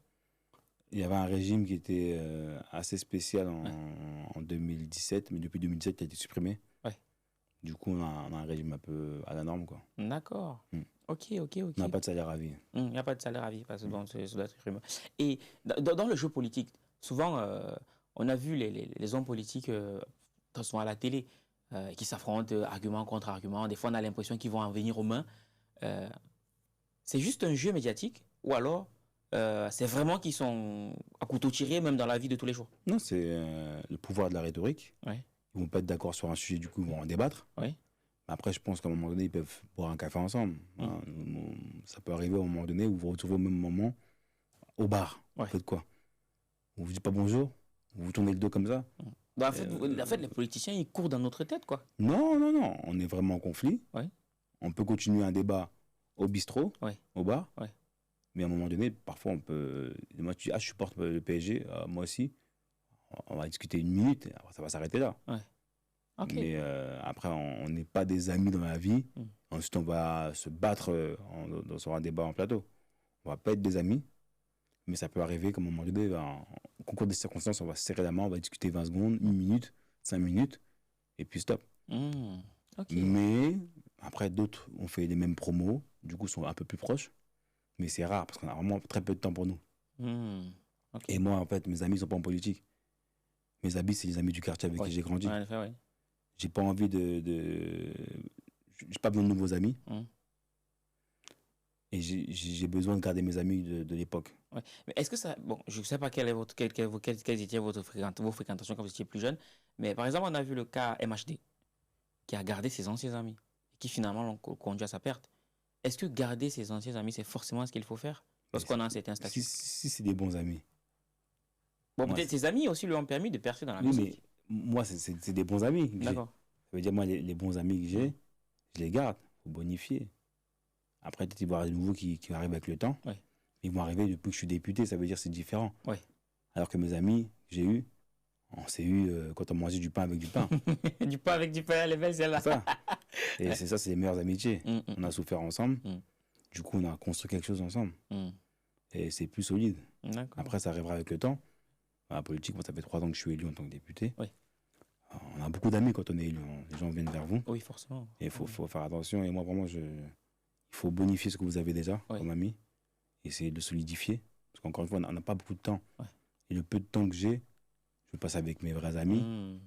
Il y avait un régime qui était assez spécial en 2017, mais depuis 2017, il a été supprimé. Ouais. Du coup, on a un régime un peu à la norme, quoi. D'accord. Ok. On n'a pas de salaire à vie. Il n'y a pas de salaire à vie, parce que bon, ça doit être humain. Et dans le jeu politique, souvent, on a vu les hommes politiques sont à la télé, qui s'affrontent argument contre argument. Des fois, on a l'impression qu'ils vont en venir aux mains. C'est juste un jeu médiatique, ou alors c'est vraiment qu'ils sont à couteau tiré, même dans la vie de tous les jours? Non, c'est le pouvoir de la rhétorique. Ouais. Ils ne vont pas être d'accord sur un sujet, du coup, ils vont en débattre. Ouais. Après, je pense qu'à un moment donné, ils peuvent boire un café ensemble. Ça peut arriver à un moment donné où vous vous retrouvez au même moment au bar. Vous faites quoi? Vous vous dites pas bonjour? Vous vous tournez le dos comme ça? En fait, les politiciens, ils courent dans notre tête, quoi. Non. On est vraiment en conflit. Ouais. On peut continuer un débat au bistrot, au bar. Ouais. Mais à un moment donné, parfois, on peut... Moi, tu dis, je supporte le PSG, moi aussi. On va discuter 1 minute, et après, ça va s'arrêter là. Ouais. Okay. Mais après, on n'est pas des amis dans la vie. Ensuite, on va se battre sur un débat en plateau. On va pas être des amis. Mais ça peut arriver qu'à un moment donné, au concours des circonstances, on va se serrer la main, on va discuter 20 secondes, 1 minute, 5 minutes, et puis stop. Okay. Mais après, d'autres ont fait les mêmes promos, du coup, sont un peu plus proches. Mais c'est rare, parce qu'on a vraiment très peu de temps pour nous. Okay. Et moi, en fait, mes amis ne sont pas en politique. Mes amis, c'est les amis du quartier avec qui j'ai grandi. J'ai pas envie j'ai pas besoin de nouveaux amis. Et j'ai besoin de garder mes amis de l'époque. Ouais. Mais est-ce que ça... Bon, je ne sais pas quelles étaient vos fréquentations quand vous étiez plus jeune, mais par exemple, on a vu le cas MHD, qui a gardé ses anciens amis, et qui finalement l'ont conduit à sa perte. Est-ce que garder ses anciens amis, c'est forcément ce qu'il faut faire lorsqu'on a un certain statut? Si c'est des bons amis. Bon, peut-être ses amis aussi lui ont permis de percer dans la musique. Mais moi, c'est des bons amis. D'accord. Ça veut dire, moi, les bons amis que j'ai, je les garde. Il faut bonifier. Après, peut-être qu'il va y avoir des nouveaux qui arrivent avec le temps. Ils vont arriver depuis que je suis député, ça veut dire que c'est différent. Alors que mes amis que j'ai eus, on s'est eu quand on mangeait du pain avec du pain. Du pain avec du pain, les belles, celle-là. C'est ça. Et c'est ça, c'est les meilleures amitiés. On a souffert ensemble. Du coup, on a construit quelque chose ensemble. Et c'est plus solide. Après, ça arrivera avec le temps. Dans la politique, moi, ça fait 3 ans que je suis élu en tant que député. On a beaucoup d'amis quand on est élu. Les gens viennent vers vous. Oui, forcément. Et il faut faire attention. Et moi, vraiment, il faut bonifier ce que vous avez déjà Oui. comme ami, essayer de le solidifier. Parce qu'encore une fois, on n'a pas beaucoup de temps. Ouais. Et le peu de temps que j'ai, je le passe avec mes vrais amis. Hmm.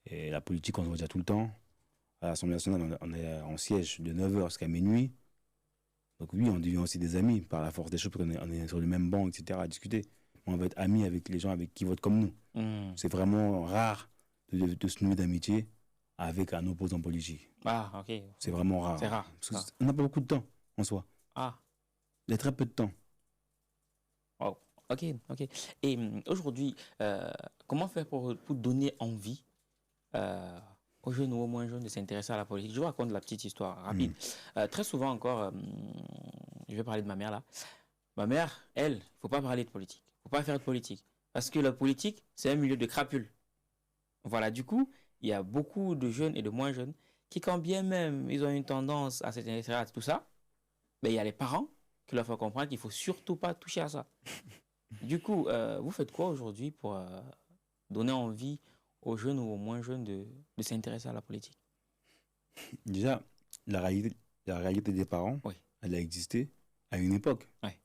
Et la politique, on se voit déjà tout le temps. À l'Assemblée nationale, on est en siège de 9 h jusqu'à minuit. Donc oui, on devient aussi des amis par la force des choses, parce qu'on est sur le même banc, etc., à discuter. On va être amis avec les gens avec qui votent comme nous. Hmm. C'est vraiment rare de se nouer d'amitié avec un opposant politique. Ah, ok. C'est vraiment rare. C'est rare. Parce qu'on n'a pas beaucoup de temps en soi. Ah, Il y a très peu de temps. wow. Ok, ok. Et aujourd'hui, comment faire pour donner envie aux jeunes ou aux moins jeunes de s'intéresser à la politique? Je vous raconte la petite histoire rapide. Très souvent encore, je vais parler de ma mère là. Ma mère, elle, il ne faut pas parler de politique. Il ne faut pas faire de politique. Parce que la politique, c'est un milieu de crapules. Voilà, du coup, il y a beaucoup de jeunes et de moins jeunes qui, quand bien même ils ont une tendance à s'intéresser à tout ça, ben, il y a les parents qui leur font comprendre qu'il ne faut surtout pas toucher à ça. Du coup, vous faites quoi aujourd'hui pour donner envie aux jeunes ou aux moins jeunes de s'intéresser à la politique? Déjà, la réalité des parents, Oui. elle a existé à une époque. Ouais.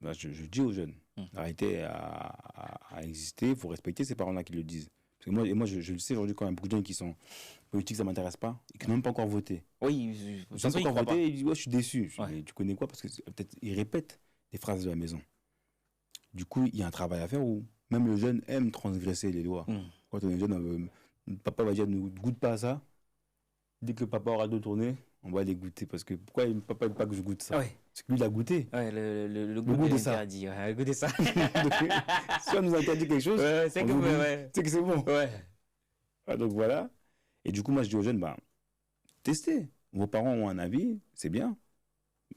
Bah, je dis aux jeunes, la réalité a existé, il faut respecter ces parents-là qui le disent. Parce que moi je le sais aujourd'hui, quand il y a beaucoup de jeunes qui sont politiques, ça ne m'intéresse pas, et qui n'ont même pas encore voté. Oui, Ils n'ont pas encore voté, et ils disent, ouais, je suis déçu. Ouais. Mais tu connais quoi? Parce que peut-être ils répètent des phrases de la maison. Du coup, il y a un travail à faire où même le jeune aime transgresser les lois. Quand on est jeune, papa va dire, ne goûte pas à ça. Dès que papa aura deux tournées, on va les goûter. Parce que pourquoi papa ne veut pas que je goûte ça? Ouais. Parce que lui, il a goûté. Ouais, le goût goût de de ça. l'interdit. Ouais, le goût de ça. Donc, si on nous interdit quelque chose, Ouais, c'est on que, vous dit, ouais. c'est que c'est bon. Ouais. Ah, donc voilà. Et du coup, moi, je dis aux jeunes, bah, testez. Vos parents ont un avis, c'est bien.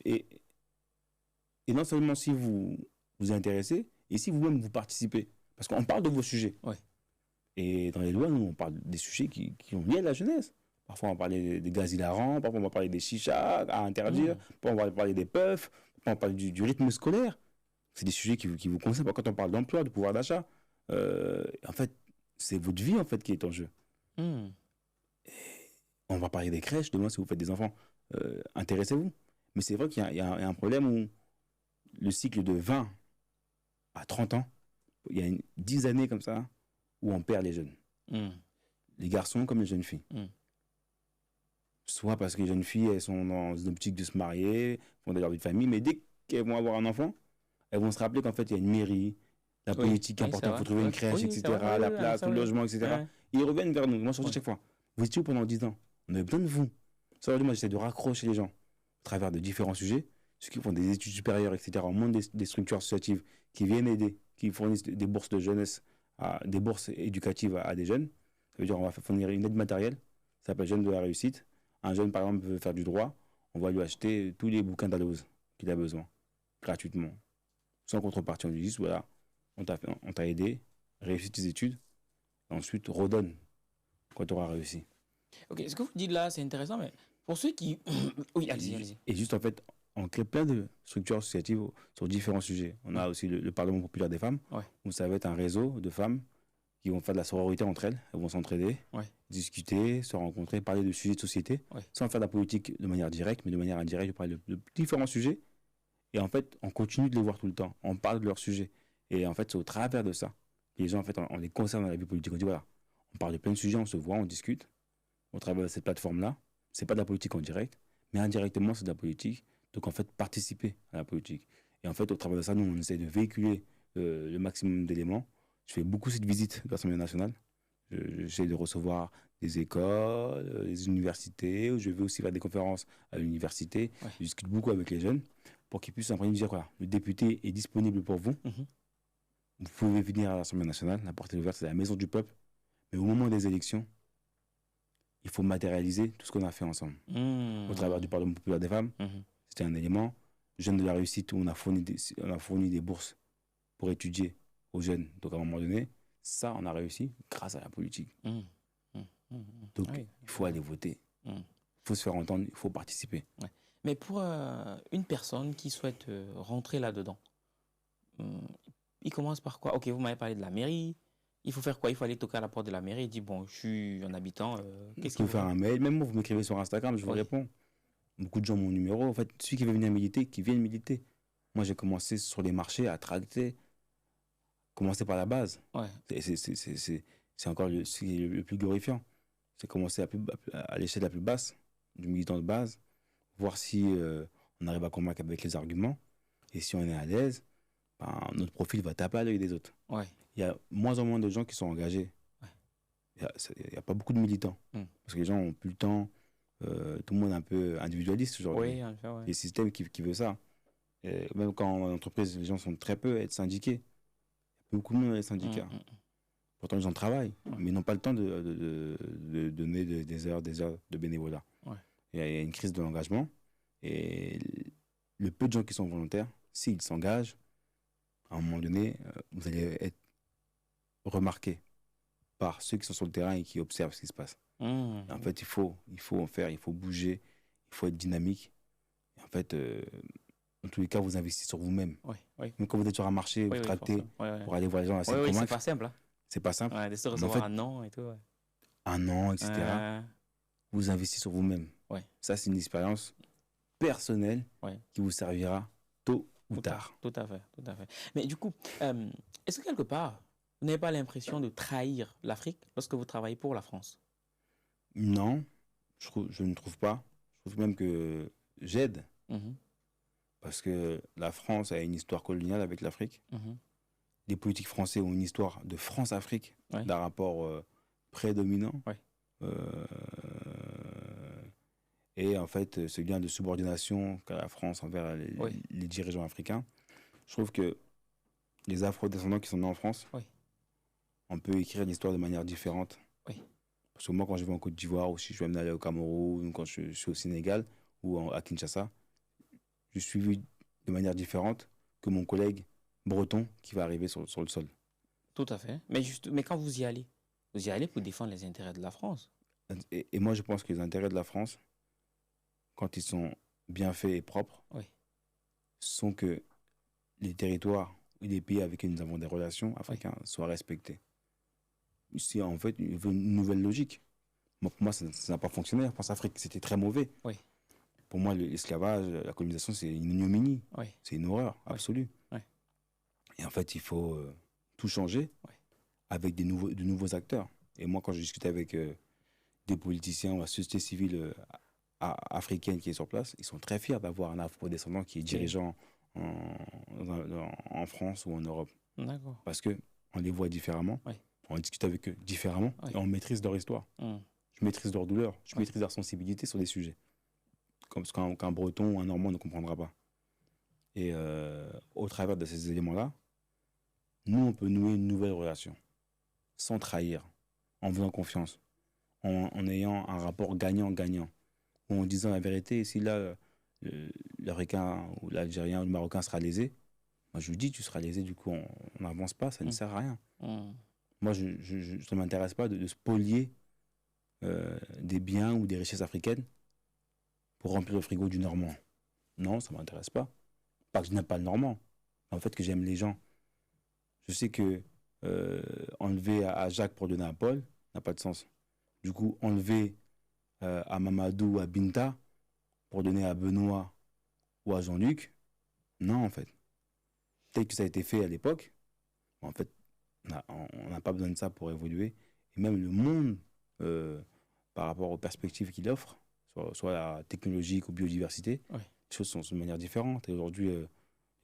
Et non seulement si vous vous intéressez, et si vous-même vous participez. Parce qu'on parle de vos sujets. Ouais. Et dans les lois, nous, on parle des sujets qui ont lié à la jeunesse. Parfois, on va parler des gaz hilarants, parfois, on va parler des chichas à interdire, parfois, on va parler des puffs, parfois, on parle du rythme scolaire. C'est des sujets qui vous concernent. Quand on parle d'emploi, de pouvoir d'achat, en fait, c'est votre vie en fait, qui est en jeu. On va parler des crèches, demain, si vous faites des enfants, intéressez-vous. Mais c'est vrai qu'il y a un problème où le cycle de 20 à 30 ans, il y a 10 années comme ça, où on perd les jeunes. Les garçons comme les jeunes filles. Soit parce que les jeunes filles, elles sont dans une optique de se marier, font leur vie de famille, mais dès qu'elles vont avoir un enfant, elles vont se rappeler qu'en fait, il y a une mairie, la politique est importante, il faut trouver une crèche, etc., la place, le logement, etc. Ouais. Ils reviennent vers nous. Moi, je chaque fois. Vous étiez où pendant 10 ans? On avait besoin de vous. Ça, moi, j'essaie de raccrocher les gens à travers de différents sujets, ceux qui font des études supérieures, etc., au monde des structures associatives qui viennent aider, qui fournissent des bourses de jeunesse, des bourses éducatives à des jeunes. Ça veut dire qu'on va fournir une aide matérielle, ça s'appelle Jeunes de la réussite. Un jeune, par exemple, veut faire du droit, on va lui acheter tous les bouquins d'Alloz qu'il a besoin, gratuitement. Sans contrepartie, on lui dit, voilà, on t'a aidé, réussis tes études, et ensuite redonne quand tu auras réussi. Ok, ce que vous dites là, c'est intéressant, mais pour ceux qui... Oui, allez-y. Et juste, en fait, on crée plein de structures associatives sur différents sujets. On a aussi le Parlement populaire des femmes, où ça va être un réseau de femmes qui vont faire de la sororité entre elles, elles vont s'entraider, discuter, se rencontrer, parler de sujets de société, sans faire de la politique de manière directe, mais de manière indirecte, je parle de différents sujets. Et en fait, on continue de les voir tout le temps, on parle de leurs sujets. Et en fait, c'est au travers de ça que les gens, en fait, on les concerne dans la vie politique. On dit, voilà, on parle de plein de sujets, on se voit, on discute, au travers de cette plateforme-là. C'est pas de la politique en direct, mais indirectement, c'est de la politique. Donc, en fait, participer à la politique. Et en fait, au travers de ça, nous, on essaie de véhiculer le maximum d'éléments. Je fais beaucoup cette visite de l'Assemblée nationale. J'essaie de recevoir des écoles, des universités. Je vais aussi faire des conférences à l'université. Je discute beaucoup avec les jeunes pour qu'ils puissent apprendre à dire quoi. Le député est disponible pour vous. Vous pouvez venir à l'Assemblée nationale. La porte est ouverte, c'est la maison du peuple. Mais au moment des élections, il faut matérialiser tout ce qu'on a fait ensemble. Au travers du Parlement populaire des femmes, c'était un élément. Jeunes de la réussite, où on a fourni des bourses pour étudier aux jeunes. Donc, à un moment donné, ça, on a réussi grâce à la politique. Donc, il faut aller voter. Il faut se faire entendre, il faut participer. Mais pour une personne qui souhaite rentrer là-dedans, il commence par quoi? Ok, vous m'avez parlé de la mairie. Il faut faire quoi? Il faut aller toquer à la porte de la mairie et dire, bon, je suis un habitant. Qu'est-ce qu'il faut faire? Un mail. Même moi, vous m'écrivez sur Instagram, je vous réponds. beaucoup de gens ont mon numéro. En fait, celui qui veut venir militer, qui vienne militer. Moi, j'ai commencé sur les marchés à tracter, commencer par la base. Ouais. C'est encore le plus glorifiant. C'est commencer à l'échelle la plus basse, du militant de base, voir si on arrive à convaincre avec les arguments. Et si on est à l'aise, ben, notre profil va taper à l'œil des autres. Ouais. Il y a moins en moins de gens qui sont engagés. Ouais. Il n'y a pas beaucoup de militants. Parce que les gens n'ont plus le temps. Tout le monde est un peu individualiste aujourd'hui. Oui, en fait, ouais. Il y a un système qui veut ça. Et même quand en entreprise, les gens sont très peu à être syndiqués. Il y a beaucoup de monde à être syndicats. Pourtant, les gens travaillent, mais ils n'ont pas le temps de donner des heures de bénévolat. Ouais. Il y a une crise de l'engagement. Et le peu de gens qui sont volontaires, s'ils s'engagent, à un moment donné, vous allez être remarqué par ceux qui sont sur le terrain et qui observent ce qui se passe. En fait, il faut en faire, il faut bouger, il faut être dynamique. Et en fait, dans tous les cas, vous investissez sur vous-même. Oui. Même quand vous êtes sur un marché, vous tractez pour aller voir les gens, essayer de convaincre. C'est pas simple. Hein. C'est pas simple. De se recevoir en fait, un an et tout. Ouais. Un an, etc. Vous investissez sur vous-même. Ouais. Ça, c'est une expérience personnelle qui vous servira tôt ou tard. Tout à fait. Mais du coup, est-ce que quelque part, vous n'avez pas l'impression de trahir l'Afrique lorsque vous travaillez pour la France? Non, je ne trouve pas. Je trouve même que j'aide. Parce que la France a une histoire coloniale avec l'Afrique. Les politiques français ont une histoire de France-Afrique, d'un rapport prédominant. Et en fait, ce lien de subordination qu'a la France envers les dirigeants africains, je trouve que les afro-descendants qui sont nés en France, on peut écrire l'histoire de manière différente. Parce que moi, quand je vais en Côte d'Ivoire, ou si je vais aller au Cameroun, ou quand je suis au Sénégal, ou à Kinshasa, je suis vu de manière différente que mon collègue breton qui va arriver sur le sol. Tout à fait. Mais quand vous y allez pour défendre les intérêts de la France. Et moi, je pense que les intérêts de la France, quand ils sont bien faits et propres, sont que les territoires et les pays avec lesquels nous avons des relations africains soient respectés. C'est en fait une nouvelle logique. Pour moi, ça n'a pas fonctionné. La France-Afrique, c'était très mauvais. Pour moi, l'esclavage, la colonisation, c'est une ignominie. C'est une horreur absolue. Et en fait, il faut tout changer avec de nouveaux acteurs. Et moi, quand je discute avec des politiciens ou la société civile africaine qui est sur place, ils sont très fiers d'avoir un afro-descendant qui est dirigeant en France ou en Europe. Parce qu'on les voit différemment, on discute avec eux différemment et on maîtrise leur histoire. Je maîtrise leur douleur, je maîtrise leur sensibilité sur des sujets. Comme ce qu'un Breton ou un Normand ne comprendra pas. Et au travers de ces éléments-là, nous, on peut nouer une nouvelle relation, sans trahir, en faisant confiance, en ayant un rapport gagnant-gagnant, en disant la vérité. Si là, l'Africain ou l'Algérien ou le Marocain sera lésé, moi je lui dis, tu seras lésé, du coup, on n'avance pas, ça ne sert à rien. Moi, ça ne m'intéresse pas de spolier des biens ou des richesses africaines pour remplir le frigo du Normand. Non, ça ne m'intéresse pas. Pas que je n'aime pas le Normand, mais en fait que j'aime les gens. Je sais que enlever à Jacques pour donner à Paul n'a pas de sens. Du coup, enlever à Mamadou ou à Binta pour donner à Benoît ou à Jean-Luc, non, en fait. Tel que ça a été fait à l'époque, en fait, on n'a pas besoin de ça pour évoluer. Et même le monde, par rapport aux perspectives qu'il offre, soit la technologique ou biodiversité, les choses sont de manière différente. Et aujourd'hui, le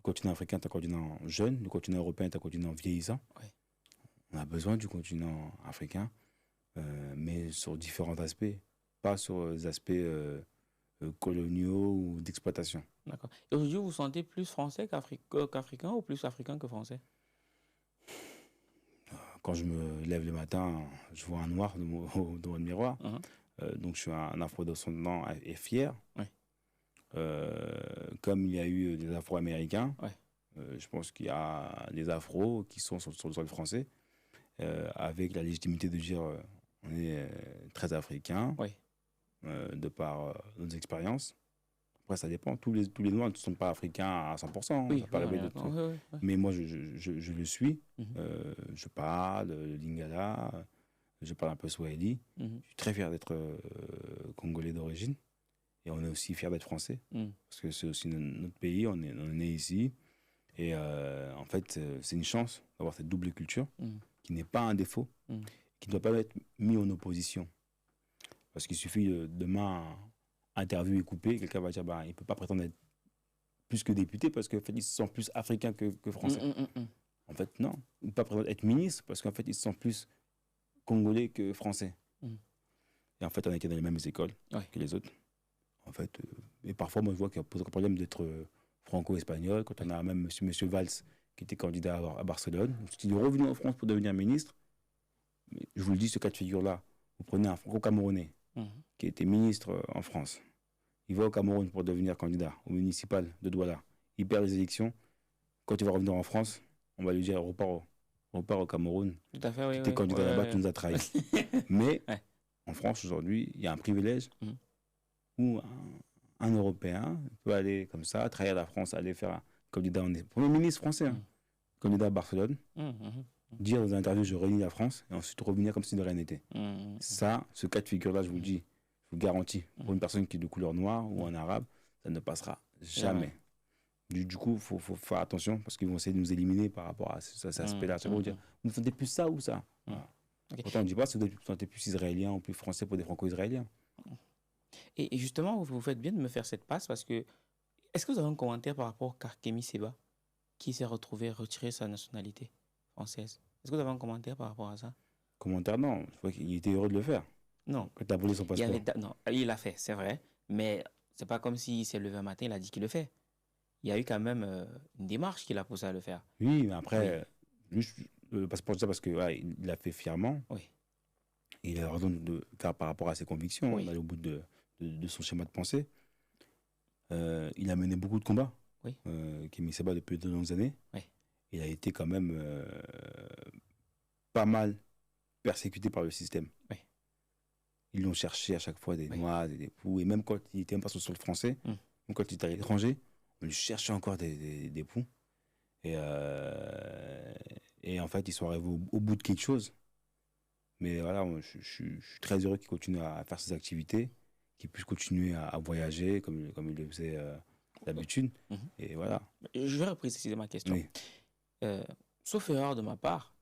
continent africain est un continent jeune, le continent européen est un continent vieillissant. On a besoin du continent africain, mais sur différents aspects, pas sur les aspects coloniaux ou d'exploitation. D'accord. Et aujourd'hui, vous vous sentez plus français qu'africain ou plus africain que français? Quand je me lève le matin, je vois un noir devant le miroir. Donc je suis un afro-descendant et fier. Comme il y a eu des afro-américains, je pense qu'il y a des afros qui sont sur le sol français, avec la légitimité de dire on est très africain, de par nos expériences. Après, ça dépend. Tous les noirs ne sont pas africains à 100%. Ça peut arriver d'autres. Mais moi, je le suis. Je parle le lingala, je parle un peu swahili. Je suis très fier d'être congolais d'origine. Et on est aussi fiers d'être français, Mm. parce que c'est aussi notre pays, on est né ici. Et en fait, c'est une chance d'avoir cette double culture, Mm. qui n'est pas un défaut, Mm. qui ne doit pas être mis en opposition. Parce qu'il suffit demain, interview est coupée, quelqu'un va dire bah, il ne peut pas prétendre être plus que député parce qu'en fait, il se sent plus africain que français. En fait, non. Il ne peut pas prétendre être ministre parce qu'en fait, il se sent plus congolais que français. Mm. Et en fait, on était dans les mêmes écoles Ouais. que les autres. En fait, et parfois, moi, je vois qu'il y a un problème d'être franco-espagnol. Quand on a même monsieur Valls qui était candidat à Barcelone, il est revenu en France pour devenir ministre. Mais je vous le dis, ce cas de figure-là, vous prenez un franco-camerounais qui était ministre en France. Il va au Cameroun pour devenir candidat au municipal de Douala. Il perd les élections. Quand il va revenir en France, on va lui dire repars au Cameroun. Tout à fait, oui. Tu étais candidat là-bas, tu nous as trahis. Mais Ouais. en France, aujourd'hui, il y a un privilège Mhm. où un Européen peut aller comme ça, trahir la France, aller faire un candidat, Premier ministre français, Mhm. candidat à Barcelone, dire dans une interview je réunis la France et ensuite revenir comme si de rien n'était. Ça, ce cas de figure-là, je vous le dis, je vous garantis, pour une personne qui est de couleur noire ou un arabe, ça ne passera jamais. Du coup, il faut faire attention parce qu'ils vont essayer de nous éliminer par rapport à cet aspect-là. Ça va vous dire, vous ne sentez plus ça ou ça Okay. Pourtant, on ne dit pas si vous ne sentez plus israélien ou plus français pour des franco-israéliens. Et justement, vous faites bien de me faire cette passe parce que est-ce que vous avez un commentaire par rapport à Kémy Séba qui s'est retrouvé retirer sa nationalité française? Est-ce que vous avez un commentaire par rapport à ça? Commentaire, non. Je vois qu'il était heureux de le faire. Non. Quand tu as volé son passeport. Non, il l'a fait, c'est vrai. Mais c'est pas comme s'il s'est levé un matin, il a dit qu'il le fait. Il y a eu quand même une démarche qui l'a poussé à le faire. Oui, mais après, juste le passeport, c'est ça parce qu'il l'a fait fièrement. Oui. Il a raison car par rapport à ses convictions, Oui. on est au bout de son schéma de pensée. Il a mené beaucoup de combats. Oui. Kémy Séba depuis de longues années. Oui. Il a été quand même pas mal persécuté par le système. Oui. Ils l'ont cherché à chaque fois des Oui. noises et des poux. Et même quand il était même pas sur le sol français, même quand il était à l'étranger, on lui cherchait encore des poux. Et en fait, ils sont arrivés au bout de quelque chose. Mais voilà, je suis très heureux qu'il continue à faire ses activités, qu'il puisse continuer à voyager comme il le faisait d'habitude. Et voilà. Je vais repréciser ma question. Oui. Sauf erreur de ma part,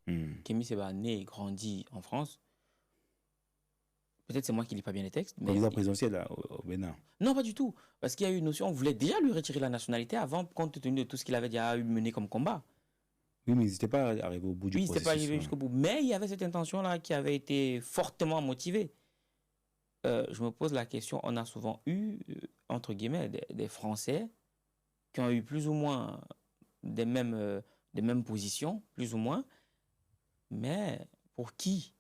Kémy Séba né et grandi en France. Peut-être c'est moi qui lis pas bien les textes. Mais Candidat présidentiel au Bénin. non, pas du tout. Parce qu'il y a eu une notion, on voulait déjà lui retirer la nationalité avant, compte tenu de tout ce qu'il avait déjà mené comme combat. Oui, mais ils n'étaient pas arrivés au bout du Oui, processus. c'était pas arrivé jusqu'au bout. Mais il y avait cette intention-là qui avait été fortement motivée. Je me pose la question, on a souvent eu, entre guillemets, des Français qui ont eu plus ou moins des mêmes positions, plus ou moins, mais pour qui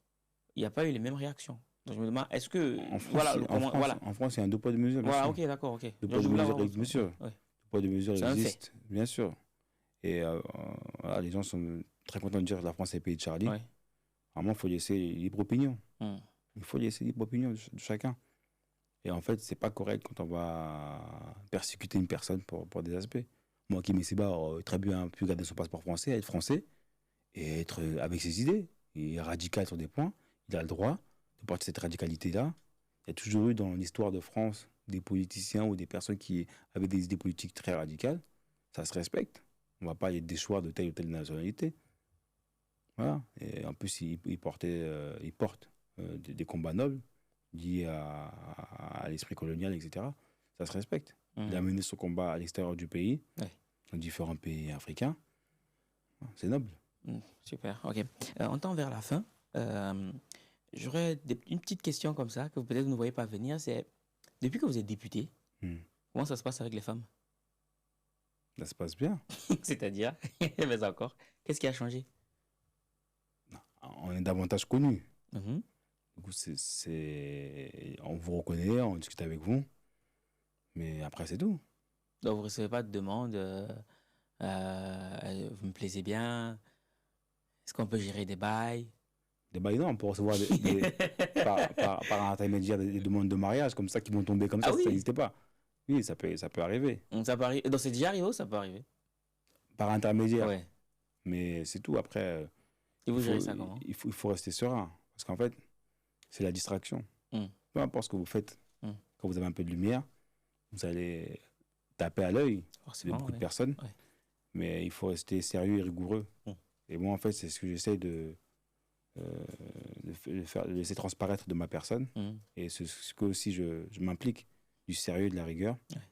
il n'y a pas eu les mêmes réactions. Donc je me demande, est-ce que... En France, voilà, en France, il y a un deux poids, deux mesures. Bien voilà, sûr. ok, d'accord, ok. Deux poids, deux mesures, bien sûr. Ouais. Deux poids, deux mesures C'est un existent, bien sûr. Et voilà, les gens sont très contents de dire que la France est le pays de Charlie. Ouais. Vraiment, il faut laisser libre opinion. Il faut laisser libre opinion de chacun. Et en fait, c'est pas correct quand on va persécuter une personne pour des aspects. Moi, Kémy Séba aurait très bien pu garder son passeport français, être français, et être avec ses idées. Il est radical sur des points. Il a le droit de porter cette radicalité-là. Il y a toujours eu dans l'histoire de France des politiciens ou des personnes qui avaient des idées politiques très radicales. Ça se respecte. On ne va pas y déchoir de telle ou telle nationalité. Voilà. Et en plus, il porte des combats nobles liés à l'esprit colonial, etc. Ça se respecte. Il a mené son combat à l'extérieur du pays, dans différents pays africains. C'est noble. Super, ok. On tend vers la fin. J'aurais une petite question comme ça, que peut-être vous ne voyez pas venir. C'est, depuis que vous êtes député, comment ça se passe avec les femmes? Ça se passe bien. C'est-à-dire, mais encore, qu'est-ce qui a changé? On est davantage connus. Mhm. Du coup, on vous reconnaît, on discute avec vous. Mais après, c'est tout. Donc, vous ne recevez pas de demande, vous me plaisez bien, est-ce qu'on peut gérer des bails? Des bails, non, on peut recevoir par intermédiaire des demandes de mariage, comme ça, qui vont tomber comme ça, Ah oui. ça n'existait pas. Oui, ça peut arriver. Ça peut arriver. Donc, c'est déjà arrivé ou ça peut arriver? Par intermédiaire. Ouais. Mais c'est tout. Après, Et vous gérez ça comment? il faut rester serein. Parce qu'en fait, c'est la distraction. Peu importe ce que vous faites, quand vous avez un peu de lumière, vous allez taper à l'œil de Forcément, beaucoup de ouais. personnes, Ouais. mais il faut rester sérieux et rigoureux. Mm. Et moi, en fait, c'est ce que j'essaie de laisser transparaître de ma personne. Mhm. Et c'est ce que aussi je m'implique, du sérieux et de la rigueur. Ouais.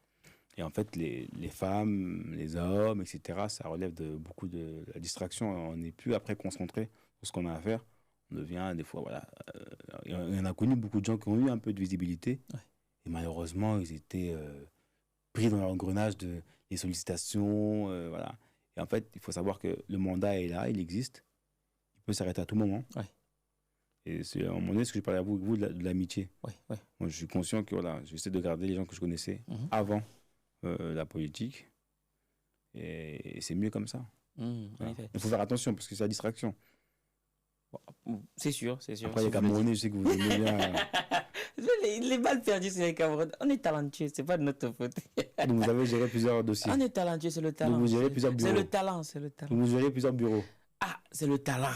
Et en fait, les femmes, les hommes, etc., ça relève de beaucoup de la distraction. On n'est plus après concentré sur ce qu'on a à faire. On devient des fois, voilà. Il y en a connu beaucoup de gens qui ont eu un peu de visibilité. Ouais. Et malheureusement, ils étaient pris dans l'engrenage des sollicitations. Voilà. Et en fait, il faut savoir que le mandat est là, il existe. Il peut s'arrêter à tout moment. Ouais. Et c'est à un moment donné, ce que je parlais à vous de l'amitié. Ouais, ouais. Moi, je suis conscient que voilà, j'essaie de garder les gens que je connaissais Mhm. avant la politique. Et c'est mieux comme ça. En Voilà. effet. Il faut faire attention parce que c'est la distraction. C'est sûr, c'est sûr. Après, Si les vous le dites. Camerounais, je sais que vous aimez bien. Les balles perdues, c'est les Camerounais. On est talentueux, c'est pas de notre faute. Donc, vous avez géré plusieurs dossiers. On est talentueux, c'est le talent. Donc, vous gérez C'est- plusieurs C'est bureaux. le talent, c'est le talent. Donc, vous gérez plusieurs bureaux. Ah, c'est le talent.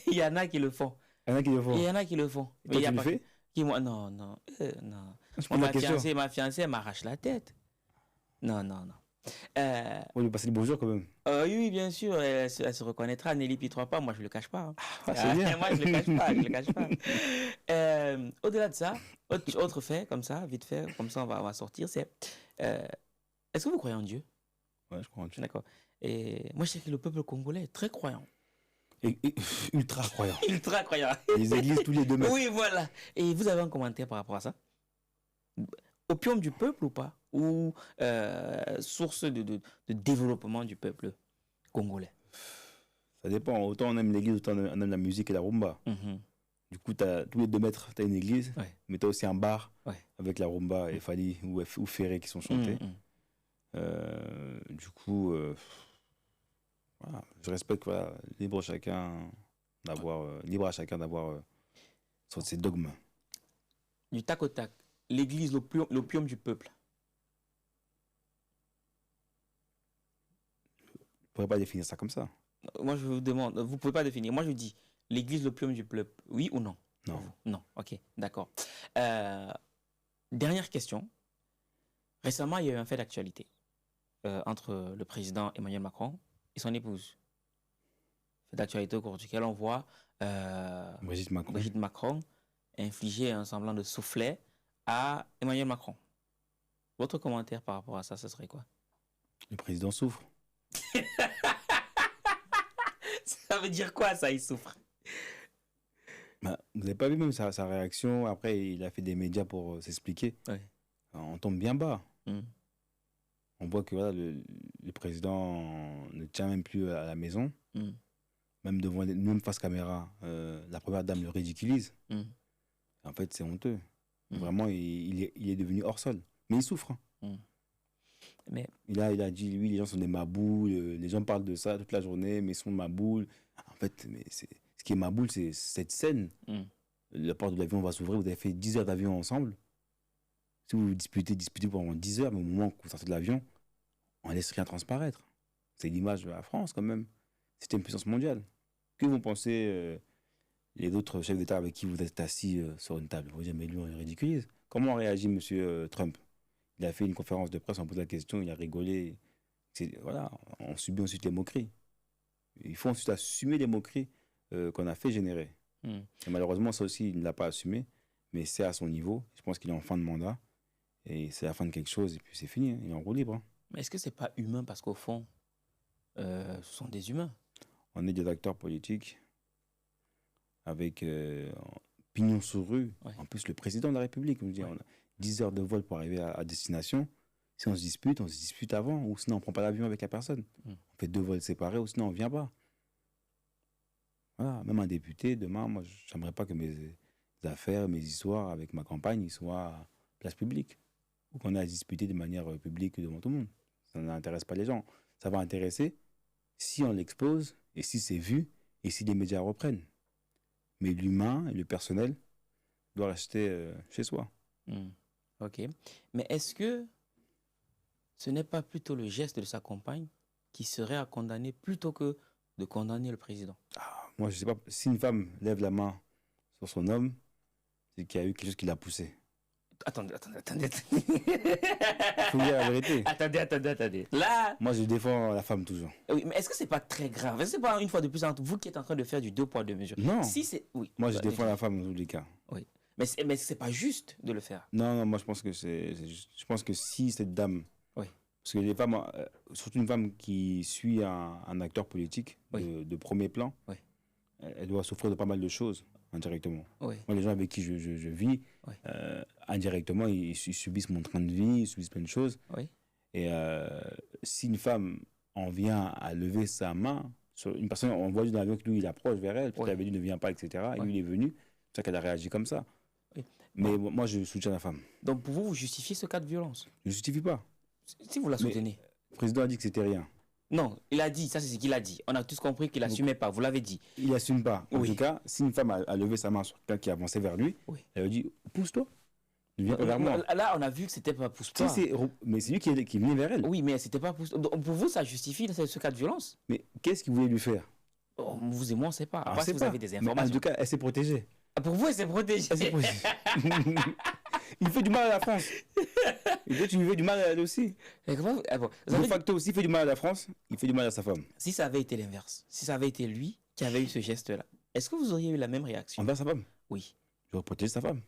Il y en a qui le font. Il y en a qui le font. Il y en a qui le font. Et toi, il y a tu le pas fais? qui, moi, non, non, non. Je Moi, pose la question. ma fiancée, elle m'arrache la tête. Non, non, non. On lui passe le bonjour quand même. Oui, oui, bien sûr, elle se reconnaîtra. Nelly Pitrois pas, moi je le cache pas. Hein. Ah, c'est bien. Moi je le cache pas, je le cache pas. Au-delà de ça, autre fait, comme ça, vite fait, comme ça on va sortir, c'est est-ce que vous croyez en Dieu? Ouais, je crois en Dieu. D'accord. Et moi je sais que le peuple congolais est très croyant. Et ultra croyant. Ultra croyant. Les églises tous les 2 mètres. Oui, voilà. Et vous avez un commentaire par rapport à ça? Opium du peuple ou pas? Ou source de développement du peuple congolais? Ça dépend. Autant on aime l'église, autant on aime la musique et la rumba. Mhm. Du coup, tous les 2 mètres, tu as une église, Ouais. mais tu as aussi un bar Ouais. avec la rumba et Fali ou Ferré qui sont chantés. Mhm. Du coup, voilà, je respecte, voilà, libre à chacun d'avoir ses dogmes. Du tac au tac, l'église, l'opium du peuple. Je ne pourrais pas définir ça comme ça. Moi, je vous demande, vous ne pouvez pas définir. Moi, je dis, l'église, l'opium du peuple, oui ou non? Non. Non, ok, d'accord. Dernière question. Récemment, il y a eu un fait d'actualité entre le président Emmanuel Macron et son épouse. Fait d'actualité au cours duquel on voit Brigitte Macron. Brigitte Macron infliger un semblant de soufflet à Emmanuel Macron. Votre commentaire par rapport à ça, ce serait quoi? Le président souffre. Ça veut dire quoi, ça, il souffre? Bah, vous n'avez pas vu même sa réaction. Après, il a fait des médias pour s'expliquer. Ouais. On tombe bien bas. Mm. On voit que voilà, le président ne tient même plus à la maison. Mm. Même face caméra, la première dame le ridiculise. Mm. En fait, c'est honteux. Mm. Vraiment, il est devenu hors sol. Mais il souffre. Hein. Mm. Mais Il a dit, lui, les gens sont des maboules. Les gens parlent de ça toute la journée, mais ils sont maboules. En fait, ce qui est maboule, c'est cette scène. Mm. La porte de l'avion va s'ouvrir. Vous avez fait 10 heures d'avion ensemble. Si vous vous disputez pendant 10 heures, mais au moment où vous sortez de l'avion, on ne laisse rien transparaître. C'est l'image de la France, quand même. C'était une puissance mondiale. Que vous pensez les autres chefs d'État avec qui vous êtes assis sur une table? Vous dites, mais lui, on le ridiculise. Comment réagit M. Trump? Il a fait une conférence de presse, on pose la question, il a rigolé. Voilà, on subit ensuite les moqueries. Il faut ensuite assumer les moqueries qu'on a fait générer. Mm. Et malheureusement, ça aussi, il ne l'a pas assumé, mais c'est à son niveau. Je pense qu'il est en fin de mandat, et c'est la fin de quelque chose, et puis c'est fini, hein. Il est en roue libre. Hein. Mais est-ce que c'est pas humain parce qu'au fond, ce sont des humains? On est des acteurs politiques avec pignon sur rue. Ouais. En plus, le président de la République, on dit, Ouais. on a 10 heures de vol pour arriver à destination. Si on se dispute avant, ou sinon on ne prend pas l'avion avec la personne. Mm. On fait 2 vols séparés, ou sinon on ne vient pas. Voilà, même un député, demain, moi, j'aimerais pas que mes affaires, mes histoires avec ma campagne, ils soient à place publique. Ou qu'on ait à discuter de manière publique devant tout le monde. Ça n'intéresse pas les gens. Ça va intéresser si on l'expose, et si c'est vu, et si les médias reprennent. Mais l'humain et le personnel doit rester chez soi. Mm. Ok. Mais est-ce que ce n'est pas plutôt le geste de sa compagne qui serait à condamner plutôt que de condamner le président? Moi, je sais pas, si une femme lève la main sur son homme, c'est qu'il y a eu quelque chose qui l'a poussé. Attendez. Faut dire la vérité. Attendez. Là, Moi, je défends la femme toujours. oui, mais est-ce que c'est pas très grave? Est-ce que c'est pas une fois de plus entre vous qui êtes en train de faire du deux poids, deux mesures? Non. Si c'est. Oui. Moi, je défends la femme dans tous les cas. Oui. Mais c'est pas juste de le faire. Non, moi, je pense que c'est juste. Je pense que si cette dame. Oui. Parce que les femmes, surtout une femme qui suit un acteur politique Oui. de premier plan, Oui. elle doit souffrir de pas mal de choses indirectement. Oui. Moi, les gens avec qui je vis, Oui. indirectement, ils subissent mon train de vie, ils subissent plein de choses. Oui. Et si une femme en vient à lever sa main, sur une personne, on voit dans l'avion que lui, il approche vers elle, puis Oui. elle avait dit ne viens pas, etc. Et Oui. lui, il est venu, c'est ça qu'elle a réagi comme ça. Oui. Mais moi, je soutiens la femme. Donc pour vous, vous justifiez ce cas de violence? Je ne justifie pas. Si vous la soutenez. Le président a dit que c'était rien. Non, il a dit, ça c'est ce qu'il a dit. On a tous compris qu'il n'assumait pas, vous l'avez dit. Il n'assume pas. En Oui. tout cas, si une femme a levé sa main sur quelqu'un qui avançait vers lui, Oui. elle lui dit pousse-toi, ne viens pas vers moi. Là, on a vu que c'était pas pousse-toi. Mais c'est lui qui venait vers elle. Oui, mais c'était pas pousse-toi. Donc, pour vous, ça justifie ce cas de violence? Mais qu'est-ce qu'il voulait lui faire? Oh, vous et moi, on ne sait pas. On Après, sait vous pas. avez des Mais informations. en tout cas, elle s'est protégée. Pour vous, elle s'est protégée. Elle s'est protégée. Il fait du mal à la France. Et toi, tu lui fais du mal à elle aussi. Mais comment- ah bon, vous De avez- facto, s'il fait du mal à la France, il fait du mal à sa femme. Si ça avait été l'inverse, si ça avait été lui qui avait eu ce geste-là, est-ce que vous auriez eu la même réaction? Envers sa femme. Oui. J'aurais protégé sa femme.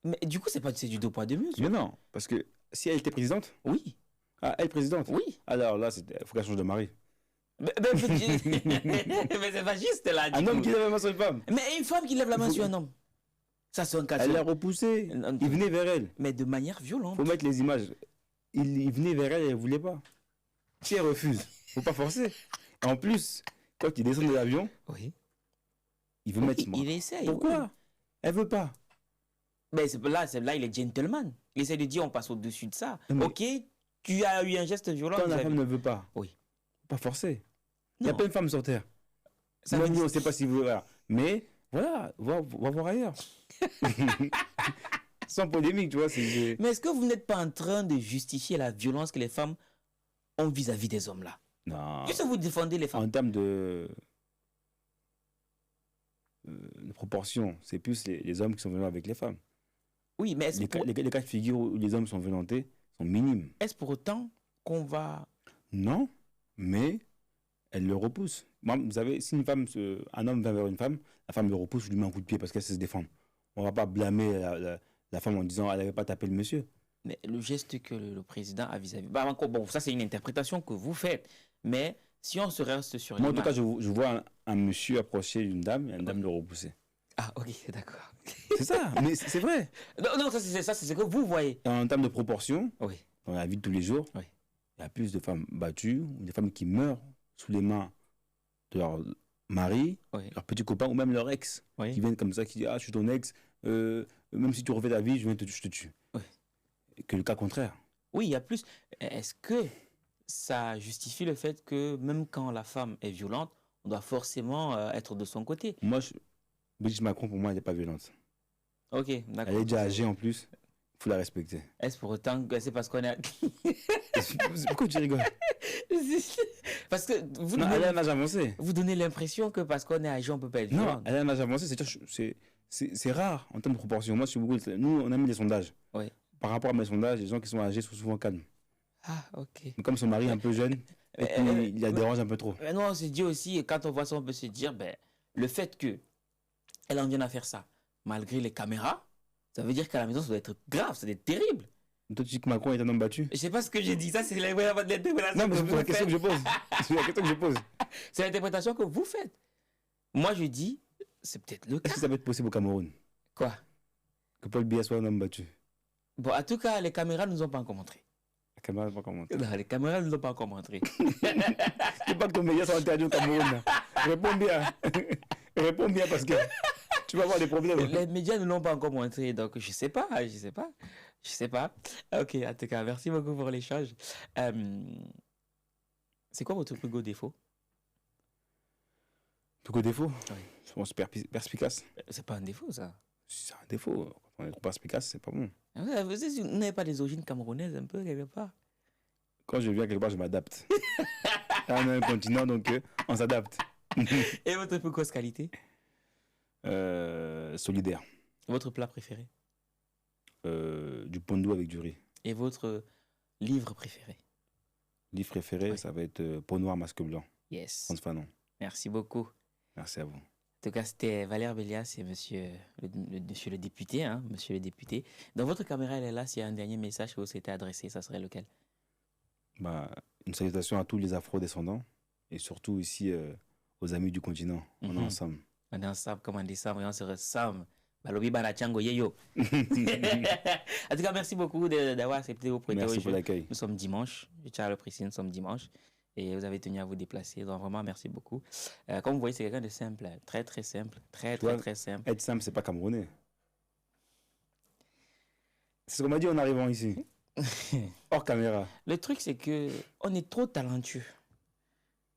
Mais du coup, c'est du deux poids, deux mesures. Mais non, parce que si elle était présidente, Oui. elle présidente, Oui. alors là, il faut qu'elle change de mari. Mais c'est pas juste là. du Un homme coup. qui lève la main sur une femme, Mais une femme qui lève la main Vous- sur un homme. Ça, c'est un cas. elle l'a repoussé. Non, Il venait vers elle. Mais de manière violente. Faut mettre les images. Il venait vers elle et elle ne voulait pas. Si elle refuse, faut pas forcer. En plus, quand il descend de l'avion, Oui. il veut Oui, mettre. il essaye. Pourquoi oui. Elle veut pas. Mais là, il est gentleman. Il essaie de dire on passe au-dessus de ça. Mais- Ok, tu as eu un geste violent. Quand la vis-à-vis- femme ne veut pas, Oui. faut pas forcer. Il n'y a Non. pas une femme sur terre. Ça Moi, veut on ne dire- sait pas si vous. Voilà. Mais voilà, va voir ailleurs. Sans polémique, tu vois. Mais est-ce que vous n'êtes pas en train de justifier la violence que les femmes ont vis-à-vis des hommes là? Non. Qu'est-ce que vous défendez les femmes? En termes de proportion, c'est plus les hommes qui sont violents avec les femmes. Oui, mais Les cas de figure où les hommes sont violentés sont minimes. est-ce pour autant qu'on va... Non, mais elle le repousse. Moi, vous savez, si un homme va vers une femme, la femme le repousse, je lui mets un coup de pied parce qu'elle sait se défendre. On ne va pas blâmer la femme en disant elle n'avait pas tapé le monsieur. Mais le geste que le président a vis-à-vis... Bah, encore, bon, ça c'est une interprétation que vous faites. Mais si on se reste sur Moi, en tout l'image- cas, je vois un monsieur approcher d'une dame et une dame le repousser. Ah, ok, d'accord. C'est ça, mais c'est vrai. Non, ça c'est ce que vous voyez. Et en termes de proportion, Oui. dans la vie de tous les jours, Oui. il y a plus de femmes battues ou des femmes qui meurent sous les mains de leur mari, Oui. leur petit copain ou même leur ex, qui Oui. viennent comme ça, qui disent ah je suis ton ex, même si tu refais ta vie, je te tue. Oui. Que le cas contraire. Oui, il y a plus. Est-ce que ça justifie le fait que même quand la femme est violente, on doit forcément être de son côté? Moi, Brigitte Macron pour moi elle n'est pas violente. Ok, Elle d'accord. est déjà âgée en plus, il faut la respecter. Est-ce pour autant que c'est parce qu'on est... Pourquoi tu rigoles? Parce que vous Non, donnez, elle a un âge avancé. vous donnez l'impression que parce qu'on est âgé, on peut pas être Non, violent. elle a un âge avancé, c'est rare en termes de proportion. Moi, nous, on a mis des sondages. Oui. Par rapport à mes sondages, les gens qui sont âgés sont souvent calmes. Ah, ok. Mais comme son mari est un peu jeune, et puis, il la dérange un peu trop. Mais non, on se dit aussi, quand on voit ça, on peut se dire, ben, le fait que elle en vienne à faire ça, malgré les caméras, ça veut dire qu'à la maison, ça doit être grave, ça doit être terrible. Toi, tu dis que Macron est un homme battu? Je sais pas ce que j'ai dit, ça c'est l'interprétation Non, mais que c'est vous la question faites. que je pose. C'est la question que je pose. C'est l'interprétation que vous faites. Moi, je dis, c'est peut-être le cas. Est-ce que ça peut être possible au Cameroun Quoi? que Paul Biya soit un homme battu? Bon, en tout cas, les caméras ne nous ont pas encore montré. La caméra n'a pas commenté. Non, les caméras ne nous ont pas encore montré. C'est pas que ton média soit interdit au Cameroun. Là. Réponds bien. Réponds bien parce que tu vas avoir des problèmes. Les médias ne l'ont pas encore montré, donc je sais pas. Ok, en tout cas, merci beaucoup pour l'échange. C'est quoi votre plus gros défaut? Tout défaut, Oui. je pense perspicace. C'est pas un défaut, ça. C'est un défaut. Quand on est trop perspicace, c'est pas bon. Vous n'avez pas des origines camerounaises un peu, quelque part? Quand je viens quelque part, je m'adapte. On a un continent, donc on s'adapte. Et votre plus grosse qualité? Solidaire. Votre plat préféré? du pondo avec du riz. Et votre livre préféré? Livre préféré, Oui. ça va être Peau noire, masque blanc. Yes. Frantz Fanon. Merci beaucoup. Merci à vous. En tout cas, c'était Valère Bélias et monsieur le député, hein, monsieur le député. Dans votre caméra, elle est là. S'il y a un dernier message que vous souhaitez adresser, ça serait lequel? Bah, une salutation à tous les afro-descendants et surtout ici aux amis du continent. On est Mhm. ensemble. On est ensemble comme en décembre et on se ressemble. Balobi Banachango Yeyo. En tout cas, merci beaucoup d'avoir accepté vos prêter Merci au pour jeu. l'accueil. Nous sommes dimanche. Je tiens à le préciser, nous sommes dimanche. Et vous avez tenu à vous déplacer. Donc vraiment, merci beaucoup. Comme vous voyez, c'est quelqu'un de simple. Très, très simple. Très, Toi, très, très simple. Être simple, c'est pas camerounais. C'est ce qu'on m'a dit en arrivant ici. Hors caméra. Le truc, c'est que on est trop talentueux.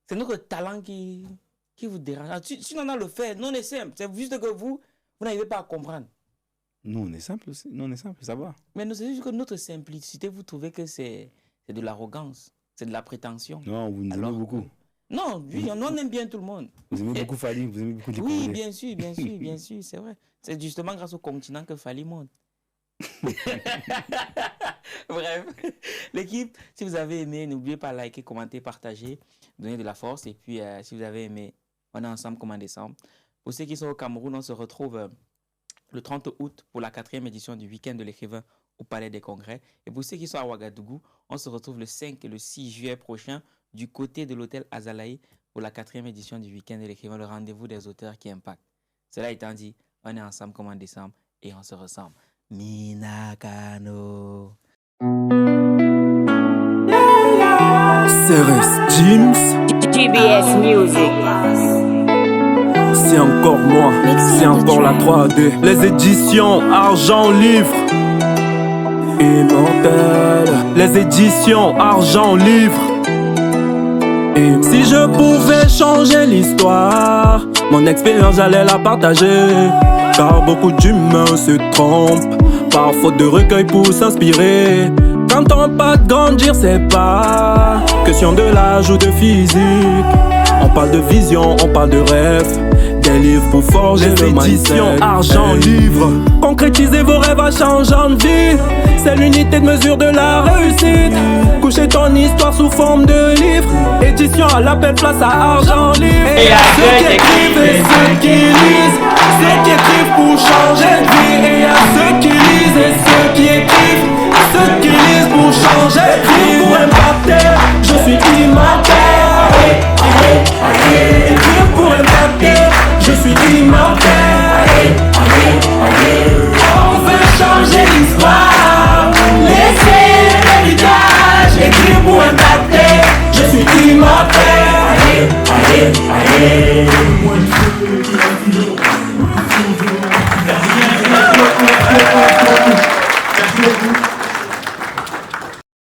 C'est notre talent qui vous dérange. Ah, si on a le fait, nous on est simple. C'est juste que vous n'arrivez pas à comprendre. Nous, on est simple aussi. Nous, on est simple, ça va. Mais c'est juste que notre simplicité, vous trouvez que c'est de l'arrogance, c'est de la prétention. Non, vous nous aimez Alors beaucoup. que- Non, oui, on aime bien tout le monde. Vous aimez beaucoup Fali, vous aimez beaucoup les Oui, Congolais. bien sûr, bien sûr, bien sûr, c'est vrai. C'est justement grâce au continent que Fali monte. Bref, l'équipe, si vous avez aimé, n'oubliez pas de liker, commenter, partager, donner de la force. Et puis, si vous avez aimé, on est ensemble comme en décembre. Pour ceux qui sont au Cameroun, on se retrouve le 30 août pour la 4e édition du Week-end de l'écrivain au Palais des Congrès. Et pour ceux qui sont à Ouagadougou, on se retrouve le 5 et le 6 juillet prochain du côté de l'hôtel Azalaï pour la 4e édition du Week-end de l'écrivain, le rendez-vous des auteurs qui impactent. Cela étant dit, on est ensemble comme en décembre et on se ressemble. Minakano. CRS James, GBS Music. c'est encore moi, c'est encore la 3D. Les éditions Argent Livre, Immortel. Les éditions Argent Livre. Et si je pouvais changer l'histoire, mon expérience j'allais la partager. Car beaucoup d'humains se trompent par faute de recueil pour s'inspirer. Quand on pas de grandir, c'est pas question de l'âge ou de physique. On parle de vision, on parle de rêve. Des livres pour forger le mindset. Éditions Argent Livre. Concrétisez vos rêves à changeant de vie. C'est l'unité de mesure de la réussite. Coucher ton histoire sous forme de livre. Édition à l'appel, place à Argent Livre. Et à ceux qui écrivent et ceux qui lisent. Ceux qui écrivent pour changer de vie. Et à ceux qui lisent et ceux qui écrivent. Ceux qui lisent pour changer de vie. Pour impacter, je suis immortel. Écrire pour impacter, je suis immortel. On veut changer l'histoire, laisser l'héritage. Écrire pour impacter, je suis immortel.